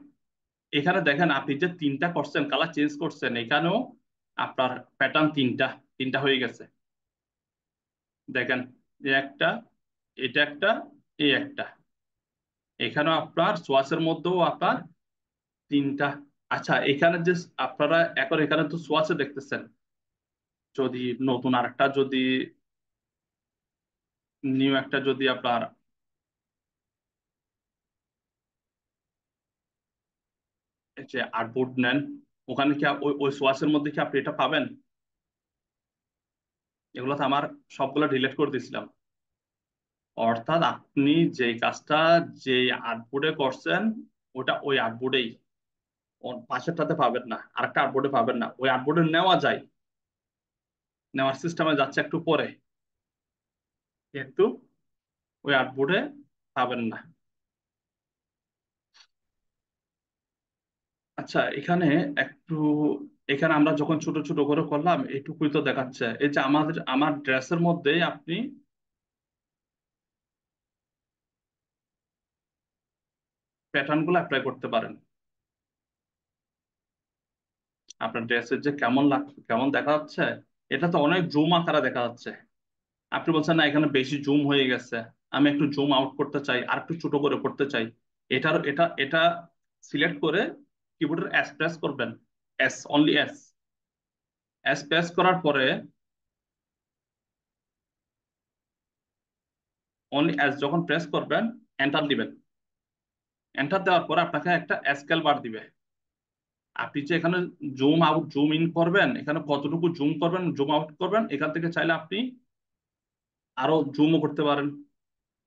এখানে দেখেন আপনি যে তিনটা করছেন কালার চেঞ্জ করছেন, এখানেও আপনার প্যাটার্ন তিনটা তিনটা হয়ে গেছে। দেখেন এই একটা, এটা একটা, এই একটা, এখানেও আপনার সোয়াসের মধ্যেও আপনার তিনটা। আচ্ছা এখানে যে আপনারা এখন এখানে তো সোয়াসে দেখতেছেন, যদি নতুন আরেকটা যদি নিউ একটা যদি আপনার এই যে আর্টবোর্ড নেন, ওখানে কি ওই ওই সোয়াসের মধ্যে কি আপনি এটা পাবেন? এগুলো তো আমার সবগুলো ডিলিট করে দিয়েছিলাম। অর্থাৎ আপনি যে কাজটা যে আর্টবোর্ডে করছেন ওটা ওই আর্টবোর্ডেই, পাশেরটাতে পাবেন না, আরেকটা আর্টবোর্ডে পাবেন না। ওই আর্টবোর্ডে নেওয়া যায়, নেওয়ার সিস্টেমে যাচ্ছে একটু পরে, কিন্তু ওই আর্টবোর্ডে পাবেন না। আচ্ছা, এখানে একটু, এখানে আমরা যখন ছোট ছোট করে করলাম এইটুকুই তো দেখাচ্ছে। এই যে আমার ড্রেসের মধ্যে আপনি প্যাটার্ন গুলো অ্যাপ্লাই করতে পারেন। আপনার ড্রেসের যে কেমন দেখা যাচ্ছে, এটা তো অনেক জুম আকারে দেখা যাচ্ছে। আপনি বলছেন না এখানে বেশি জুম হয়ে গেছে, আমি একটু জুম আউট করতে চাই, আর একটু ছোট করে করতে চাই। এটা সিলেক্ট করে কিবোর্ডের এস প্রেস করবেন, S, only S. S press করার পরে অনলি এস যখন প্রেস করবেন, এন্টার দিবেন। এন্টার দেওয়ার পরে আপনাকে একটা স্কেল বার দিবে। আপনি যে এখানে জুম আউট জুম ইন করবেন, এখানে কতটুকু জুম করবেন জুম আউট করবেন, এখান থেকে চাইলে আপনি আরো জুমও করতে পারেন।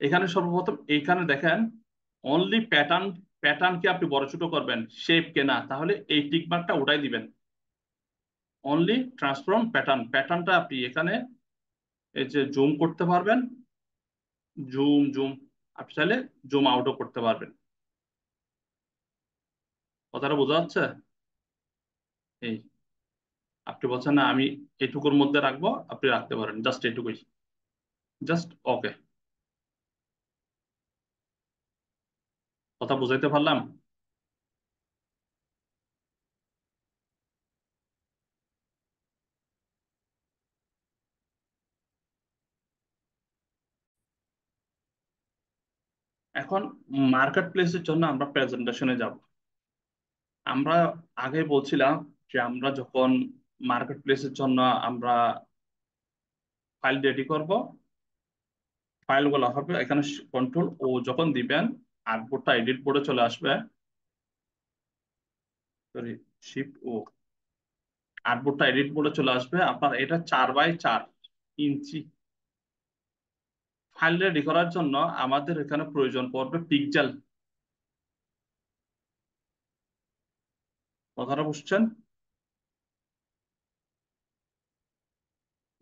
এখানে সর্বপ্রথম এইখানে দেখেন অনলি প্যাটার্ন কি আপনি বড় ছোট করবেন, শেপ কে না, তাহলে এই টিক মার্কটা উঠাই দিবেন। অনলি ট্রান্সফর্ম প্যাটার্নটা আপনি এখানে এই যে জুম করতে পারবেন, জুম আপনি চাইলে জুম আউটও করতে পারবেন। কথাটা বোঝা যাচ্ছে? এই আপনি বলছেন না আমি এটুকুর মধ্যে রাখবো, আপনি রাখতে পারেন, জাস্ট এটুকুই, জাস্ট ওকে। কথা বুঝাইতে পারলাম? এখন মার্কেট প্লেসের জন্য আমরা প্রেজেন্টেশনে যাব। আমরা আগে বলছিলাম যে আমরা যখন মার্কেট প্লেসের জন্য আমরা ফাইল রেডি করব, ফাইলগুলো হবে এখানে কন্ট্রোল ও যখন দিবেন, আর্টবোর্ডটা এডিট বোর্ডে চলে আসবে, সরি, শিফট ও, আর্টবোর্ডটা এডিট বোর্ডে চলে আসবে। আপনার এটা 4x4 ইঞ্চি। ফাইল রেডি করার জন্য আমাদের এখানে প্রয়োজন পড়বে পিক্সেল। কথাটা বুঝছেন?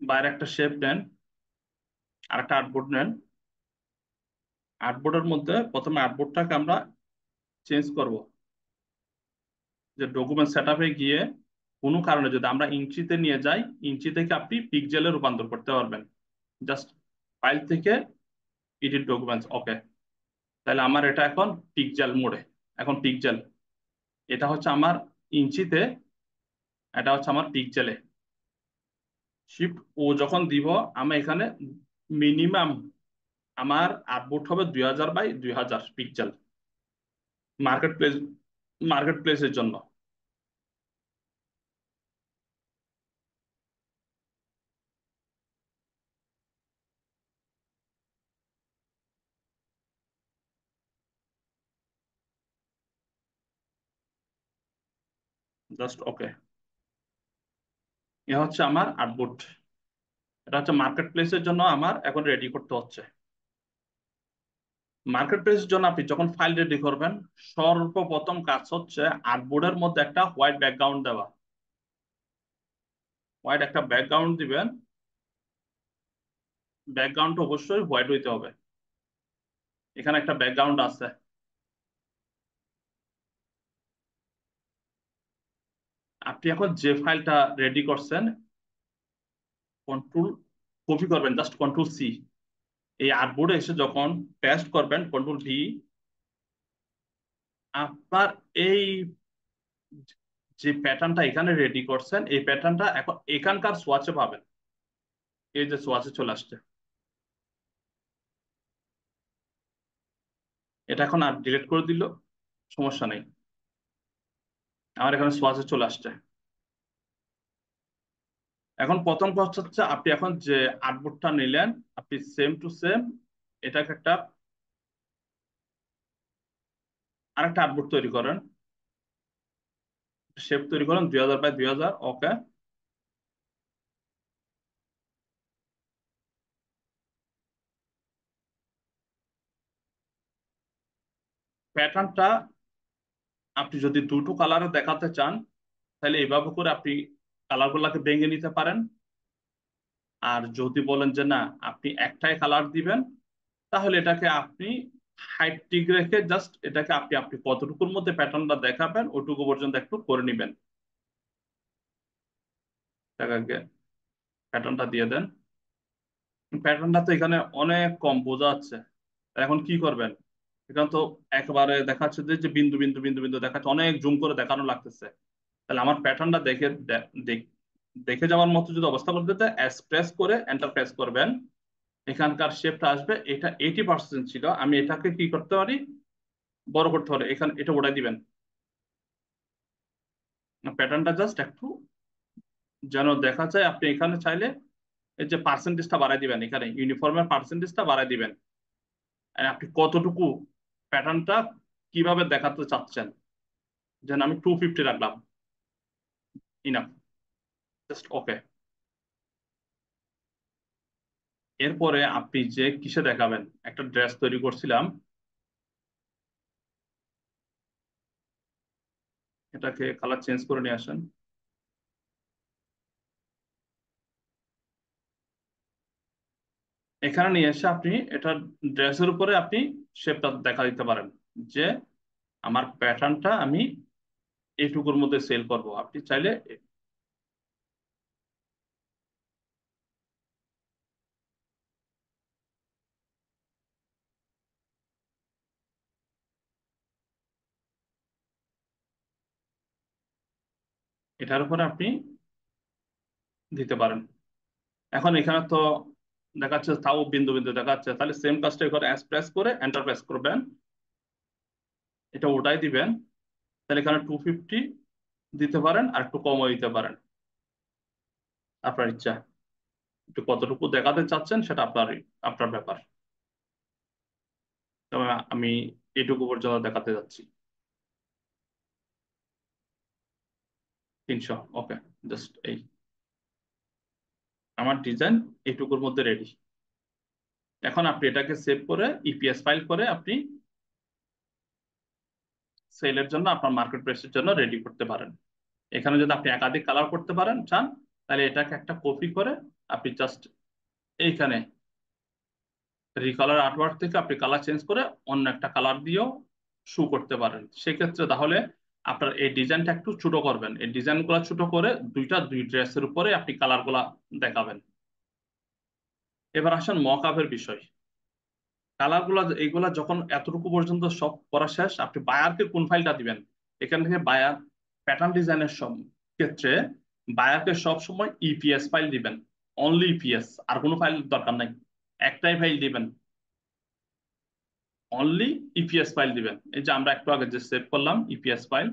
বাইরে একটা শেপ নেন, আর একটা আর্টবোর্ড নেন। আর্টবোর্ডের মধ্যে প্রথমে আর্টবোর্ডটাকে আমরা চেঞ্জ করব, যে ডকুমেন্ট সেটআপে গিয়ে কোনো কারণে যদি আমরা ইঞ্চিতে নিয়ে যাই, ইঞ্চি থেকে আপনি পিক্সেলে রূপান্তর করতে পারবেন। জাস্ট ফাইল থেকে এডিট ডকুমেন্টস, ওকে। তাহলে আমার এটা এখন পিক্সেল মোডে, এখন পিক্সেল, এটা হচ্ছে আমার ইঞ্চিতে, এটা হচ্ছে আমার পিক্সেলে। শিফট ও যখন দিব, আমি এখানে মিনিমাম আমার আউটপুট হবে 2000 by 2000 pixel market place, market প্লেসের জন্য। Just okay. এ হচ্ছে আমার আউটপুট, এটা হচ্ছে মার্কেট প্লেসের জন্য আমার এখন রেডি করতে হচ্ছে। মার্কেট প্লেসের জন্য আপনি যখন ফাইল রেডি করবেন, সর্বপ্রথম কাজ হচ্ছে আর্টবোর্ডের মধ্যে একটা হোয়াইট ব্যাকগ্রাউন্ড দেওয়া। হোয়াইট একটা ব্যাকগ্রাউন্ড দিবেন, ব্যাকগ্রাউন্ড অবশ্যই হোয়াইট হইতে হবে। এখানে একটা ব্যাকগ্রাউন্ড আছে। আপনি এখন যে ফাইলটা রেডি করছেন, কন্ট্রোল কপি করবেন, জাস্ট কন্ট্রোল সি। এই আর্টবোর্ডে এসে যখন পেস্ট করবেন, কন্ট্রোল ভি, আপনার এই যে প্যাটার্নটা এখানে রেডি করছেন, এই প্যাটার্নটা এখন এখানকার সোয়াচে পাবেন। এই যে সোয়াচে চলে আসছে, এটা এখন আর ডিলিট করে দিল, সমস্যা নেই, আমার এখানে সোয়াচে চলে আসছে। এখন প্রথম কাজ হচ্ছে আপনি এখন যে আর্টবোর্ডটা নিলেন, আপনি সেম টু সেম এটাকে একটা আরেকটা আর্টবোর্ড তৈরি করেন, শেপ তৈরি করেন 2000 বাই 2000, ওকে। প্যাটার্নটা আপনি যদি দুটো কালারে দেখাতে চান তাহলে এইভাবে করে আপনি কালারগুলোকে ভেঙে নিতে পারেন। আর যদি বলেন যে না আপনি একটাই কালার দিবেন, তাহলে এটাকে আপনি হাইট ঠিক রেখে জাস্ট এটাকে আপনি আপনি কতটুকুর মধ্যে প্যাটার্নটা দেখাবেন ওইটুকু পর্যন্ত একটু করে নিবেন। এটাকে প্যাটার্নটা দিয়ে দেন। প্যাটার্নটা তো এখানে অনেক কম বোঝা যাচ্ছে। এখন কি করবেন? এখানে তো একেবারে দেখাচ্ছে যে বিন্দু বিন্দু বিন্দু বিন্দু দেখাচ্ছে, অনেক জুম করে দেখানো লাগতেছে। তাহলে আমার প্যাটার্নটা দেখে যাওয়ার মতো যদি অবস্থা করতে চাই, প্রেস করে এন্টার প্রেস করবেন, এখানকার শেপটা আসবে। এটা 80% ছিল, আমি এটাকে কি করতে পারি, বড় করতে পারি। এখানে এটা ওঠাই দিবেন, প্যাটার্নটা জাস্ট একটু যেন দেখা যায়। আপনি এখানে চাইলে এই যে পার্সেন্টেজটা বাড়াই দিবেন, এখানে ইউনিফর্মের পার্সেন্টেজটা বাড়াই দিবেন। আর আপনি কতটুকু প্যাটার্নটা কিভাবে দেখাতে চাচ্ছেন, যেন আমি 250 রাখলাম, ইনাফ, জাস্ট ওকে। এরপরে আপনি যে কিসে দেখাবেন, একটা ড্রেস তৈরি করছিলাম, এটাকে কালার চেঞ্জ করে নিয়ে আসেন। এখানে নিয়ে এসে আপনি এটা ড্রেসের উপরে আপনি শেপটা দেখা দিতে পারেন যে আমার প্যাটার্নটা আমি এইটুকুর মধ্যে সেল করব। আপনি চাইলে এটার উপরে আপনি দিতে পারেন। এখন এখানে তো দেখাচ্ছে তাও বিন্দু বিন্দু দেখাচ্ছে, তাহলে সেম কাজটা এখানে প্রেস করে এন্টার প্রেস করবেন, এটা ওটাই দিবেন। তাহলে এখানে 250 দিতে পারেন, আর একটু কমও দিতে পারেন, আপনার ইচ্ছা। একটু কতটুকু দেখাতে চাচ্ছেন সেটা আপনার আপনার ব্যাপার। তবে আমি এইটুকু পর্যন্ত দেখাতে যাচ্ছি, 300, ওকে। জাস্ট এই আমার ডিজাইন এইটুকুর মধ্যে রেডি। এখন আপনি এটাকে সেভ করে ইপিএস ফাইল করে আপনি সেলের জন্য, আপনার মার্কেট প্লেসের জন্য রেডি করতে পারেন। এখানে যদি আপনি একাধিক কালার করতে পারেন চান, তাহলে এটাকে একটা কপি করে আপনি জাস্ট এইখানে রিকালার আর্টওয়ার্ক থেকে আপনি কালার চেঞ্জ করে অন্য একটা কালার দিয়েও শু করতে পারেন। সেক্ষেত্রে তাহলে আপনার এই ডিজাইনটা একটু ছোট করবেন, এই ডিজাইনগুলো ছোট করে দুই ড্রেসের উপরে আপনি কালারগুলা দেখাবেন। এবার আসেন মক আপের বিষয়। কালারগুলা এইগুলা যখন এতটুকু পর্যন্ত সব করা শেষ, আপনি বায়ারকে কোন ফাইলটা দিবেন? এখান থেকে বায়ার প্যাটার্ন ডিজাইনের ক্ষেত্রে বায়ারকে সব সময় ইপিএস ফাইল দিবেন, অনলি ইপিএস, আর কোনো ফাইল দরকার নাই। একটাই ফাইল দিবেন, অনলি ইপিএস ফাইল দিবেন। এই যে আমরা একটু আগে যে সেভ করলাম ইপিএস ফাইল,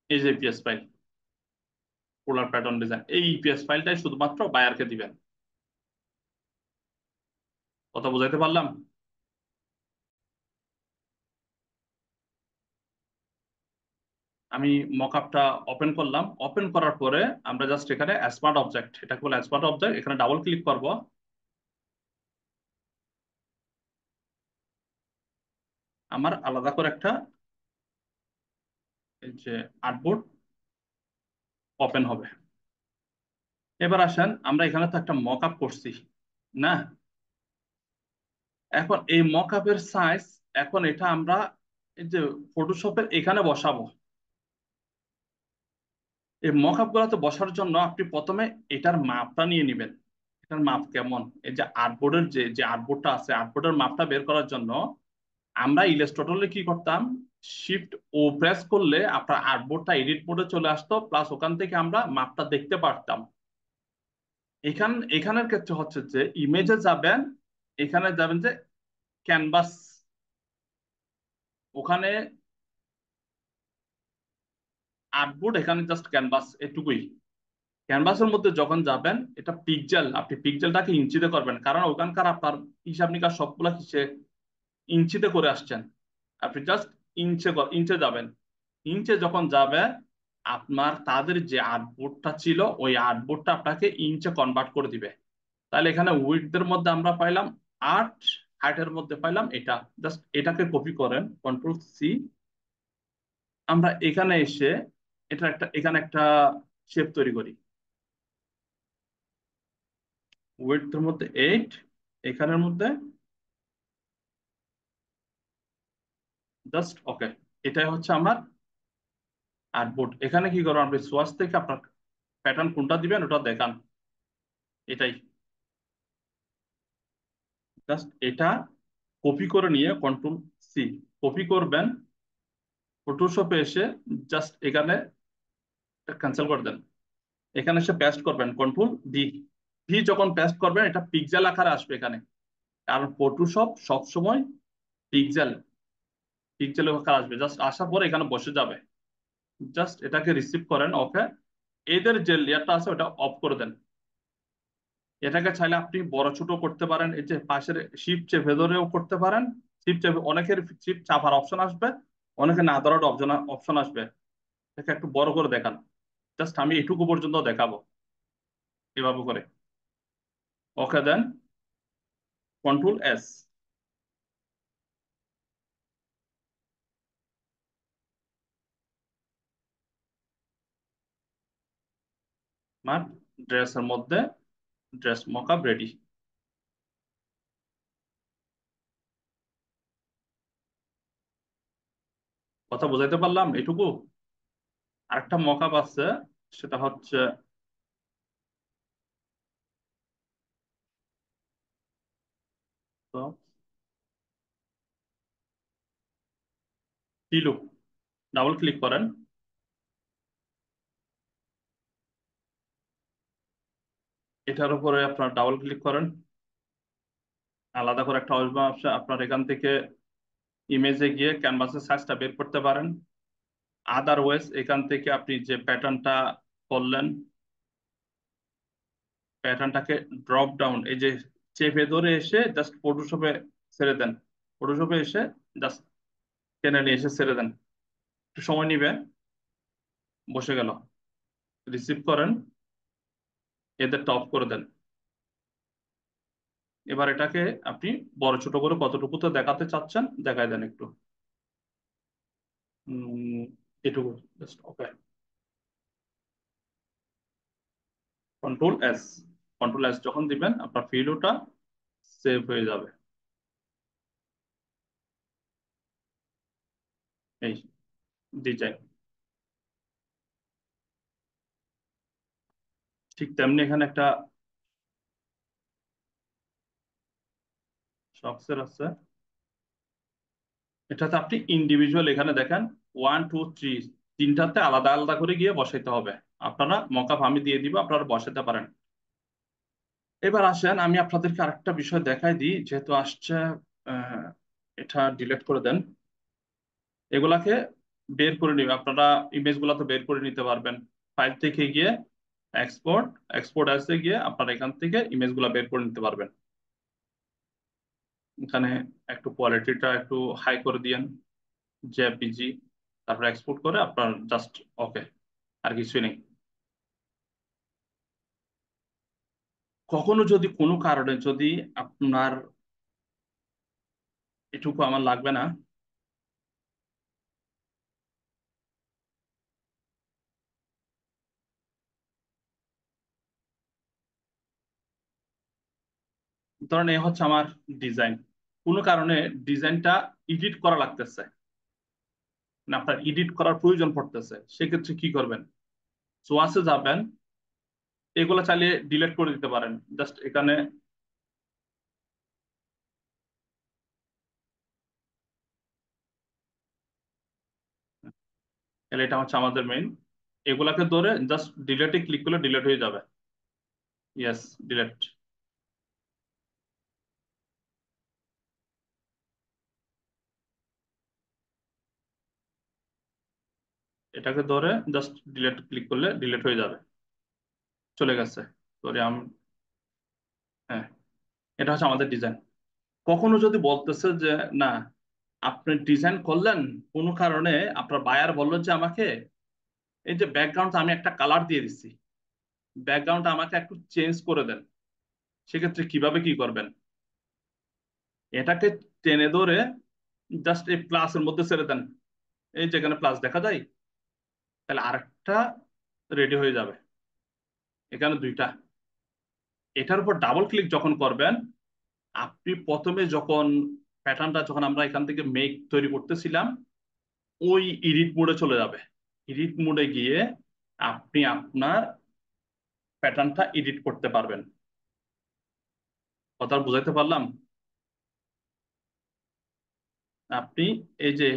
এই যে ইপিএস ফাইল পোলার প্যাটার্ন ডিজাইন, এই ইপিএস ফাইলটাই শুধুমাত্র বায়ারকে দিবেন। কথা বুঝাইতে পারলাম? আমি মকআপটা ওপেন করলাম, ওপেন করার পরে আমরা জাস্ট এখানে স্মার্ট অবজেক্ট, এটাকে বলে স্মার্ট অবজেক্ট, এখানে ডাবল ক্লিক করব। আমার আলাদা করে একটা এই যে আর্টবোর্ড ওপেন হবে। এবার আসেন, আমরা এখানে তো একটা মকআপ করছি না, এখন এই মকআপের সাইজ, এখন এটা আমরা এই যে ফটোশপের এখানে বসাবো। এই মকআপ গুলাতে বসার জন্য আপনি প্রথমে এটার মাপটা নিয়ে নেবেন। এটার মাপ কেমন, এই যে আর্টবোর্ডের যে যে আর্টবোর্ডটা আছে, আর্টবোর্ডের মাপটা বের করার জন্য আমরা ইলাস্ট্রেটরে কি করতাম, শিফট ও প্রেস করলে আপনার আর্টবোর্ডটা এডিট মোডে চলে আসতো, প্লাস ওখান থেকে আমরা মাপটা দেখতে পারতাম। এখানের ক্ষেত্রে হচ্ছে যে ইমেজে যাবেন, এখানে যাবেন যে ক্যানভাস, ওখানে আর্টবোর্ড, এখানে জাস্ট ক্যানভাস, এটুকুই। ক্যানভাসের মধ্যে যখন যাবেন, এটা পিক্সেল, আপনি পিক্সেলটাকে ইঞ্চিতে করবেন, কারণ ওখানকার আপনার হিসাব নিকাশ সবগুলা কিসে, ইঞ্চিতে করে আসছেন। আপনি জাস্ট ইঞ্চে যাবেন। ইঞ্চে যখন যাবে, আপনার তাদের যে আর্টবোর্ডটা ছিল ওই আর্টবোর্ডটা আপনাকে ইঞ্চে কনভার্ট করে দিবে। তাহলে এখানে উইডথের মধ্যে আমরা পাইলাম 8, হার্টের মধ্যে পাইলাম এটা, জাস্ট এটাকে কপি করেন, কন্ট্রোল সি। আমরা এখানে এসে এখানে একটা শেপ তৈরি করি, উইডথের মধ্যে 8, এখানের মধ্যে জাস্ট ওকে। এটাই হচ্ছে আমার আর্টবোর্ড। এখানে কি করবেন, আপনি সোয়ার্স থেকে আপনার প্যাটার্ন কোনটা দিবেন ওটা দেখান, এটাই জাস্ট এটা কপি করে নিয়ে কন্ট্রোল সি কপি করবেন, ফটোশপে এসে জাস্ট এখানে ক্যান্সেল করে দেন, এখানে এসে পেস্ট করবেন কন্ট্রোল ডি। ডি যখন পেস্ট করবেন এটা পিক্সেল আকারে আসবে এখানে, কারণ ফটোশপ সবসময় পিক্সেল পিক্সেল আকারে আসবে। জাস্ট আসার পরে এখানে বসে যাবে, জাস্ট এটাকে রিসিভ করেন, ওকে। এদের যে লেয়ারটা আছে ওটা অফ করে দেন। এটাকে চাইলে আপনি বড় ছোট করতে পারেন, এই যে পাশের শিফট চেপে ধরেও করতে পারেন। শিফট চেপে অনেকের শিফট চাপার অপশন আসবে, অনেকে না ধরার অপশন আসবে। এটাকে একটু বড় করে দেখান, জাস্ট আমি এটুকু পর্যন্ত দেখাবো এভাবে করে, ওকে দেন কন্ট্রোল এস। আমার ড্রেসের মধ্যে ড্রেস মকআপ রেডি। কথা বুঝাইতে পারলাম এটুকু। আরেকটা মকআপ আছে, সেটা হচ্ছে টিলু। ডাবল ক্লিক করেন, এটার উপরে আপনার ডাবল ক্লিক করেন, আলাদা করে একটা আসবে অপশন। আপনার এখান থেকে ইমেজে গিয়ে ক্যানভাসের সাইজটা বের করতে পারেন। আদারওয়াইজ এখান থেকে আপনি যে প্যাটার্নটা করলেন, প্যাটার্নটাকে ড্রপ ডাউন এই যে চেপে ধরে এসে জাস্ট ফটোশপে ছেড়ে দেন, ফটোশপে এসে জাস্ট টেনে নিয়ে এসে ছেড়ে দেন, একটু সময় নিবে, বসে গেল। রিসিভ করেন, এদের টপ করে দেন। এবার এটাকে আপনি বড় ছোট করে কতটুকুতে দেখাতে চাচ্ছেন দেখাই দেন একটু। এটুকু just okay. Control S, control S যখন দিবেন আপনার ভিডিওটা সেভ হয়ে যাবে। এই ডিজাইন ঠিক তেমনি এখানে একটা শক্সের আছে, এটাতে আপনি ইন্ডিভিজুয়াল এখানে দেখেন 1 2 3 তিনটাতে আলাদা আলাদা করে গিয়ে বসাইতে হবে। আপনারা মকআপ আমি দিয়ে দিব, আপনারা বসাতে পারেন। এবার আসেন আমি আপনাদেরকে আরেকটা বিষয় দেখাই দিই, যেহেতু আসছে আহ, এটা ডিলিট করে দেন। এগুলাকে বের করে নিবে, আপনারা ইমেজ গুলা তো বের করে নিতে পারবেন। ফাইল থেকে গিয়ে এক্সপোর্ট, এক্সপোর্ট আসে গিয়ে আপনারা এখান থেকে ইমেজ গুলা বের করে নিতে পারবেন। এখানে একটু কোয়ালিটিটা একটু হাই করে দিয়েন, জেপিজি, তারপর এক্সপোর্ট করে আপনার জাস্ট ওকে, আর কিছুই নেই। কখনো যদি কোনো কারণে যদি আপনার এটুকু আমার লাগবে না, ধরেন এ হচ্ছে আমার ডিজাইন, কোনো কারণে ডিজাইনটা এডিট করা লাগতেছে না, আপনার এডিট করার প্রয়োজন পড়তেছে, সেক্ষেত্রে কি করবেন, সোয়াসে যাবেন, এগুলো চালিয়ে ডিলিট করে দিতে পারেন। জাস্ট এখানে এটা হচ্ছে আমাদের মেইন, এগুলাকে ধরে জাস্ট ডিলেটে ক্লিক করলে ডিলিট হয়ে যাবে। Yes, delete. এটাকে ধরে জাস্ট ডিলিট ক্লিক করলে ডিলিট হয়ে যাবে, চলে গেছে। সরি হ্যাঁ, এটা হচ্ছে আমাদের ডিজাইন। কখনো যদি বলতেছে যে না আপনি ডিজাইন করলেন, কোনো কারণে আপনার বায়ার বললো যে আমাকে এই যে ব্যাকগ্রাউন্ড আমি একটা কালার দিয়ে দিচ্ছি, ব্যাকগ্রাউন্ড আমাকে একটু চেঞ্জ করে দেন, সেক্ষেত্রে কিভাবে কি করবেন, এটাকে টেনে ধরে জাস্ট এই প্লাসের মধ্যে ছেড়ে দেন, এই যেখানে প্লাস দেখা যায়, তাহলে আরেকটা রেডি হয়ে যাবে। এখানে দুইটা। এটার উপর ডাবল ক্লিক যখন করবেন, আপনি প্রথমে যখন প্যাটার্নটা যখন আমরা এখান থেকে মেক তৈরি করতেছিলাম, ওই এডিট মোডে চলে যাবে। এডিট মোডে গিয়ে আপনি আপনার প্যাটার্নটা এডিট করতে পারবেন। কথা বুঝাইতে পারলাম? আপনি এই যে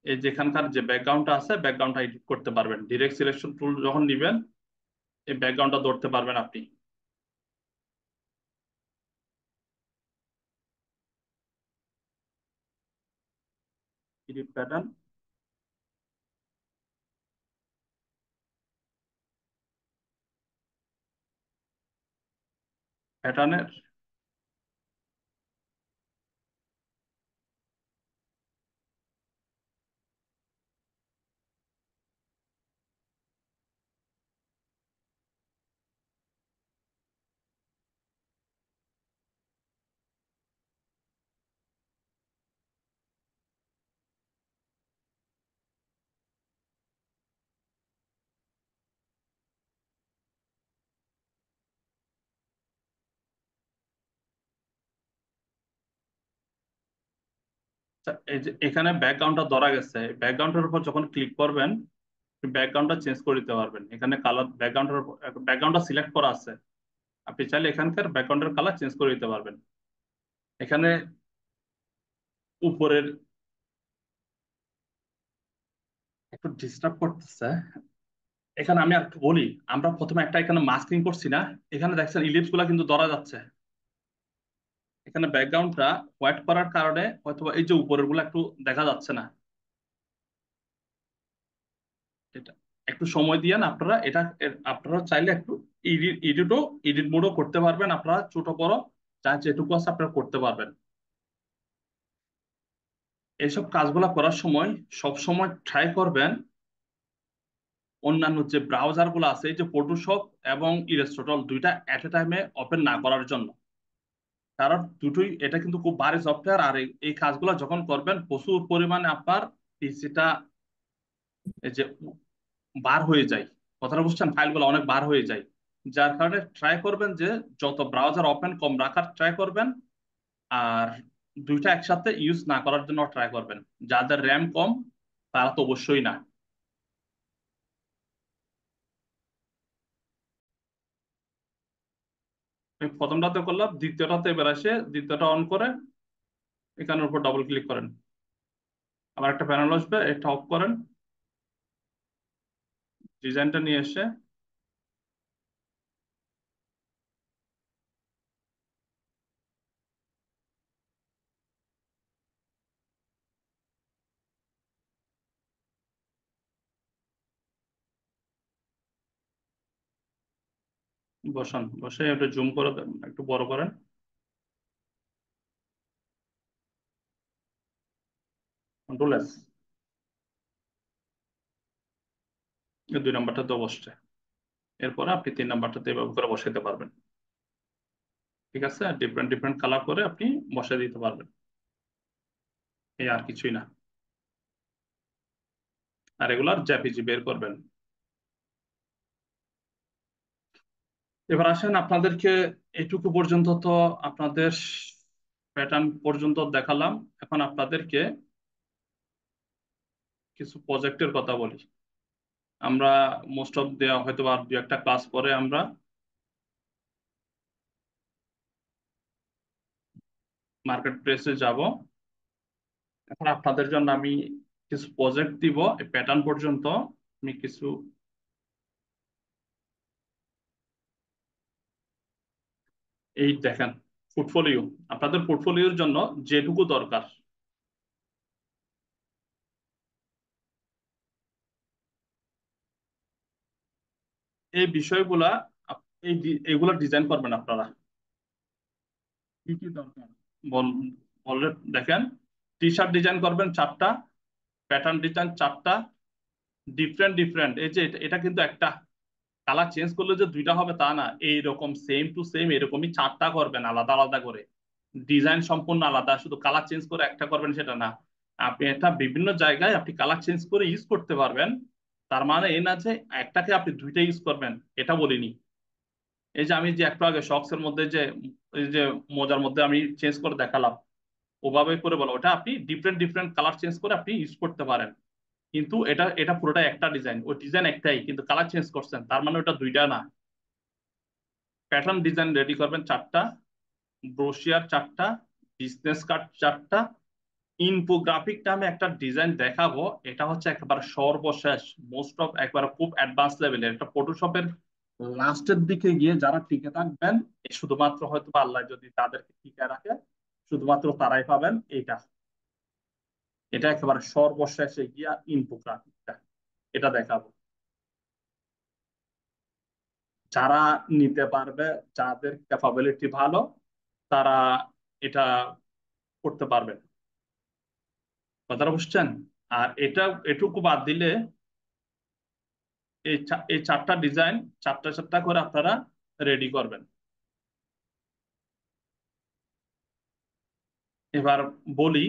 এই যেখানকার যে ব্যাকগ্রাউন্ডটা আছে, ব্যাকগ্রাউন্ডটা এডিট করতে পারবেন। ডিরেক্ট সিলেকশন টুল যখন নিবেন, এই ব্যাকগ্রাউন্ডটা ধরতে পারবেন আপনি। এডিট প্যাটার্ন, প্যাটার্নের এই যে এখানে ব্যাকগ্রাউন্ডটা ধরা গেছে, ব্যাকগ্রাউন্ডের উপর যখন ক্লিক করবেন, ব্যাকগ্রাউন্ডটা চেঞ্জ করে দিতে পারবেন। এখানে কালার ব্যাকগ্রাউন্ডটা সিলেক্ট করা আছে, আপনি চাইলে এখানকার ব্যাকগ্রাউন্ডের কালার চেঞ্জ করে দিতে পারবেন। এখানে উপরের একটু ডিস্টার্ব করতেছে। এখানে আমি আর একটু বলি, আমরা প্রথমে একটা এখানে মাস্কিং করছি না, এখানে দেখছেন ইলিপস গুলা কিন্তু ধরা যাচ্ছে। এখানে ব্যাকগ্রাউন্ডটা হোয়াইট করার কারণে হয়তো এই যে উপরের গুলা একটু দেখা যাচ্ছে না। এটা একটু সময় দিয়ে না আপনারা, আপনারা চাইলে একটু এডিট মোডও করতে পারবেন। আপনারা ছোট বড় যা যেটুকু আছে আপনারা করতে পারবেন। এইসব কাজগুলো করার সময় সব সময় ট্রাই করবেন অন্যান্য যে ব্রাউজার গুলো আছে, এই যে ফটোশপ এবং ইলাস্ট্রেটর, দুইটা এট এ টাইমে ওপেন না করার জন্য। কারণ দুটোই, এটা কিন্তু খুব ভারী সফটওয়্যার। আর এই কাজগুলো যখন করবেন, প্রচুর পরিমাণে আপনার পিসিটা এই যে বার হয়ে যায়। কথাটা বুঝছেন? ফাইলগুলো অনেক বার হয়ে যায়। যার কারণে ট্রাই করবেন যে যত ব্রাউজার ওপেন কম রাখার ট্রাই করবেন। আর দুইটা একসাথে ইউজ না করার জন্য ট্রাই করবেন। যাদের র্যাম কম তারা তো অবশ্যই না। আমি প্রথমটাতে করলাম, দ্বিতীয়টাতে এবার আসে দ্বিতীয়টা অন করে এখানের উপর ডবল ক্লিক করেন, আবার একটা প্যানেল আসবে, এটা অফ করেন, ডিজাইনটা নিয়ে এসে বসান। বসে একটু জুম করে দেন, একটু বড় করেন, কন্ট্রোল এস। দুই নাম্বারটা তো বসছে। এরপরে আপনি তিন নাম্বারটাতে এভাবে করে বসাইতে পারবেন। ঠিক আছে? ডিফারেন্ট ডিফারেন্ট কালার করে আপনি বসাই দিতে পারবেন। এই আর কিছুই না। আর এগুলার জেপিজি বের করবেন। এবার আসেন, আপনাদেরকে এটুকু পর্যন্ত তো আপনাদের প্যাটার্ন পর্যন্ত দেখালাম। এখন আপনাদেরকে কিছু প্রজেক্টের কথা বলি। আমরা মোস্ট অফ দেওয়া হয়তো আর দু একটা ক্লাস পরে আমরা মার্কেট প্লেসে যাব। এখন আপনাদের জন্য আমি কিছু প্রজেক্ট দিব। এই প্যাটার্ন পর্যন্ত আমি কিছু, এই দেখেন পোর্টফোলিও, আপনাদের পোর্টফোলিওর জন্য যেটুকু দরকার এই বিষয়গুলা, এইগুলা ডিজাইন করবেন আপনারা। কি কি দরকার বলে দেখেন, টি শার্ট ডিজাইন করবেন 4টা, প্যাটার্ন ডিজাইন 4টা, ডিফারেন্ট ডিফারেন্ট। এই যে এটা কিন্তু একটা, কালার চেঞ্জ করলে যে দুইটা হবে তা না, এইরকম সেম টু সেম এরকমই 4টা করবেন আলাদা আলাদা করে, ডিজাইন সম্পূর্ণ আলাদা, শুধু কালার চেঞ্জ করে একটা করবেন সেটা না। আপনি এটা বিভিন্ন জায়গায় আপনি কালার চেঞ্জ করে ইউজ করতে পারবেন, তার মানে এই না যে একটাকে আপনি দুইটা ইউজ করবেন, এটা বলিনি। এই যে আমি যে একটু আগে শক্স এর মধ্যে যে এই যে মোজার মধ্যে আমি চেঞ্জ করে দেখালাম, ওভাবে করে বলো, ওটা আপনি ডিফারেন্ট ডিফারেন্ট কালার চেঞ্জ করে আপনি ইউজ করতে পারেন। কিন্তু এটা এটা পুরোটা একটা ডিজাইন, ওই ডিজাইন একটাই কিন্তু কালার চেঞ্জ করছেন, তার মানে ওটা দুইটা না। প্যাটার্ন ডিজাইন রেডি করবেন 4টা, ব্রোশিয়ার 4টা, বিজনেস কার্ড 4টা, ইনফোগ্রাফিক নামে একটা ডিজাইন দেখাবো, এটা হচ্ছে একেবারে সর্বশেষ, মোস্ট অফ একবার খুব অ্যাডভান্স লেভেলের, এটা ফটোশপের লাস্টের দিকে গিয়ে যারা টিকে থাকবেন, শুধুমাত্র হয়তো বা আল্লাহ যদি তাদেরকে টিকে রাখে, শুধুমাত্র তারাই পাবেন এটা। এটা একেবারে সর্বশেষে গিয়া ইনফোগ্রাফিকটা এটা দেখাবো, যারা নিতে পারবে, যাদের ক্যাপাবিলিটি ভালো, তারা এটা করতে পারবে। কথাটা বুঝছেন? আর এটা এটুকু বাদ দিলে এই 4টা ডিজাইন 4টা 4টা করে আপনারা রেডি করবেন। এবার বলি,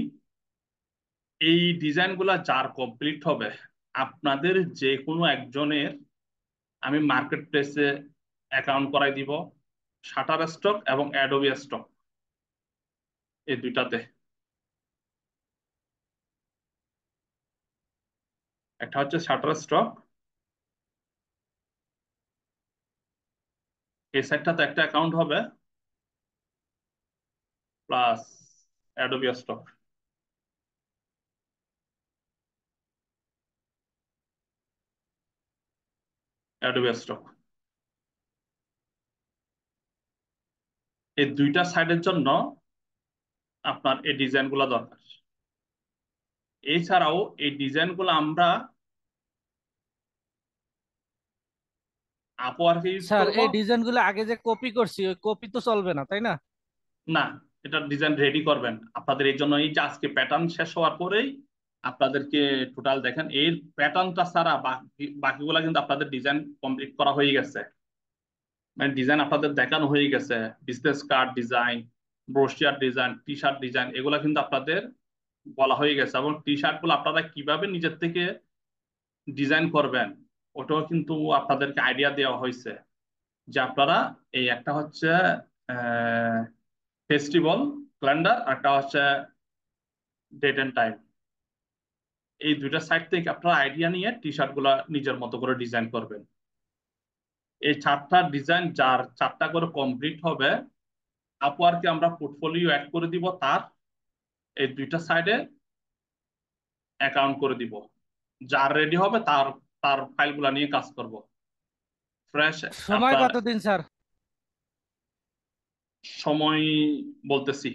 এই ডিজাইন গুলা যার কমপ্লিট হবে, আপনাদের যে কোনো একজনের আমি মার্কেট প্লেসে অ্যাকাউন্ট করাই দিব, শাটার স্টক এবং অ্যাডোবি স্টক, এই দুইটাতে। একটা হচ্ছে শাটার স্টক, এই সাইটটাতে একটা অ্যাকাউন্ট হবে, plus Adobe stock. Adobe stock এই দুইটা সাইটের জন্য আপনার এই ডিজাইন গুলা দরকার। এছাড়াও এই ডিজাইন গুলো আমরা আপওয়ার্কে ইউজ স্যার করব। এই ডিজাইনগুলো আগে যে কপি করছি ওই কপি তো চলবে না তাই না? না, এটা ডিজাইন রেডি করবেন আপনাদের, এই জন্য এই যে আজকে প্যাটার্ন শেষ হওয়ার পরেই আপনাদেরকে টোটাল দেখেন, এর প্যাটার্নটা ছাড়া বাকিগুলা কিন্তু আপনাদের ডিজাইন কমপ্লিট করা হয়ে গেছে, মানে ডিজাইন আপনাদের দেখানো হয়ে গেছে। Business card design, brochure design, T shirt design, এগুলা কিন্তু আপনাদের বলা হয়ে গেছে, এবং টি শার্ট গুলো আপনারা কিভাবে নিজের থেকে ডিজাইন করবেন ওটাও কিন্তু আপনাদেরকে আইডিয়া দেওয়া হয়েছে, যে আপনারা এই একটা হচ্ছে ফেস্টিভ্যাল ক্যালেন্ডার, একটা হচ্ছে ডেট এন্ড টাইম, এই দুইটা সাইট থেকে আপনারা আইডিয়া নিয়ে টি শার্ট গুলা নিজের মতো করে ডিজাইন করবেন। এই 4টা ডিজাইন যার 4টা করে কমপ্লিট হবে, আপওয়ার্কে আমরা পোর্টফোলিও অ্যাড করে দিব, তার এই দুইটা সাইডে অ্যাকাউন্ট করে দিব, যার রেডি হবে তার তার ফাইলগুলা নিয়ে কাজ করব ফ্রেশ। সময় আপনার কতদিন স্যার? সময় বলতেছি,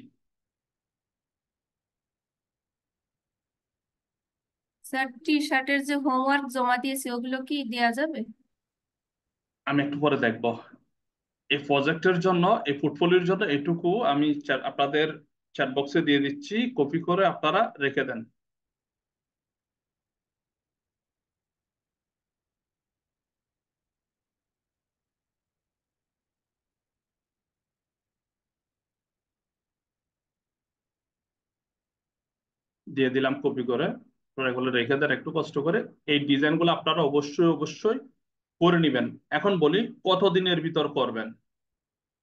স্যার টি শার্টের যে হোমওয়ার্ক জমা দিয়েছি ওগুলো কি দেয়া যাবে? আমি একটু পরে দেখব। এই প্রজেক্টের জন্য, এই পোর্টফোলিওর জন্য এটুকু আমি আপনাদের চ্যাট বক্সে দিয়ে দিচ্ছি, কপি করে আপনারা রেখে দেন। দিয়ে দিলাম কপি করে, আপনারা এগুলো রেখে দেন একটু কষ্ট করে। এই ডিজাইনগুলো আপনারা অবশ্যই অবশ্যই করে নিবেন। এখন বলি কতদিনের ভিতর করবেন।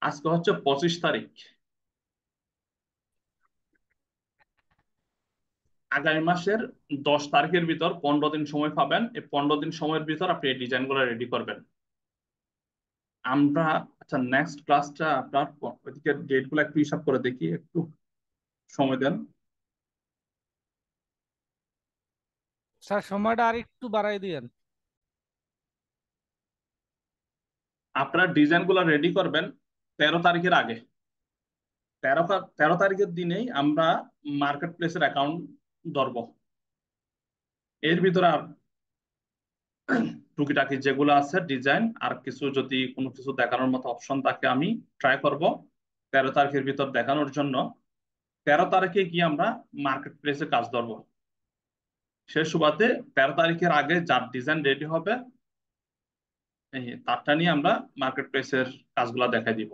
আজকে হচ্ছে 25 তারিখ, আগামী মাসের 10 তারিখের ভিতর 15 দিন সময় পাবেন। এই 15 দিন সময়ের ভিতর আপনি এই ডিজাইনগুলো রেডি করবেন। আমরা আচ্ছা নেক্সট ক্লাসটা আপনার ওইদিকে ডেটগুলো একটু হিসাব করে দেখি, একটু সময় দেন। স্যার সময়টা আর একটু বাড়াই দিয়েন। আপনারা ডিজাইনগুলো রেডি করবেন 13 তারিখের আগে। 13 তারিখের দিনেই আমরা মার্কেট প্লেসের অ্যাকাউন্ট ধরবো। এর ভিতরে আর টুকিটাকি যেগুলো আছে ডিজাইন, আর কিছু যদি কোনো কিছু দেখানোর মতো অপশন থাকে আমি ট্রাই করব 13 তারিখের ভিতর দেখানোর জন্য। 13 তারিখে গিয়ে আমরা মার্কেট প্লেসে কাজ ধরবো। সে সুবাদে 13 তারিখের আগে যার ডিজাইন রেডি হবে এই তারটা নিয়ে আমরা মার্কেট প্লেসের কাজগুলা দেখাই দিব।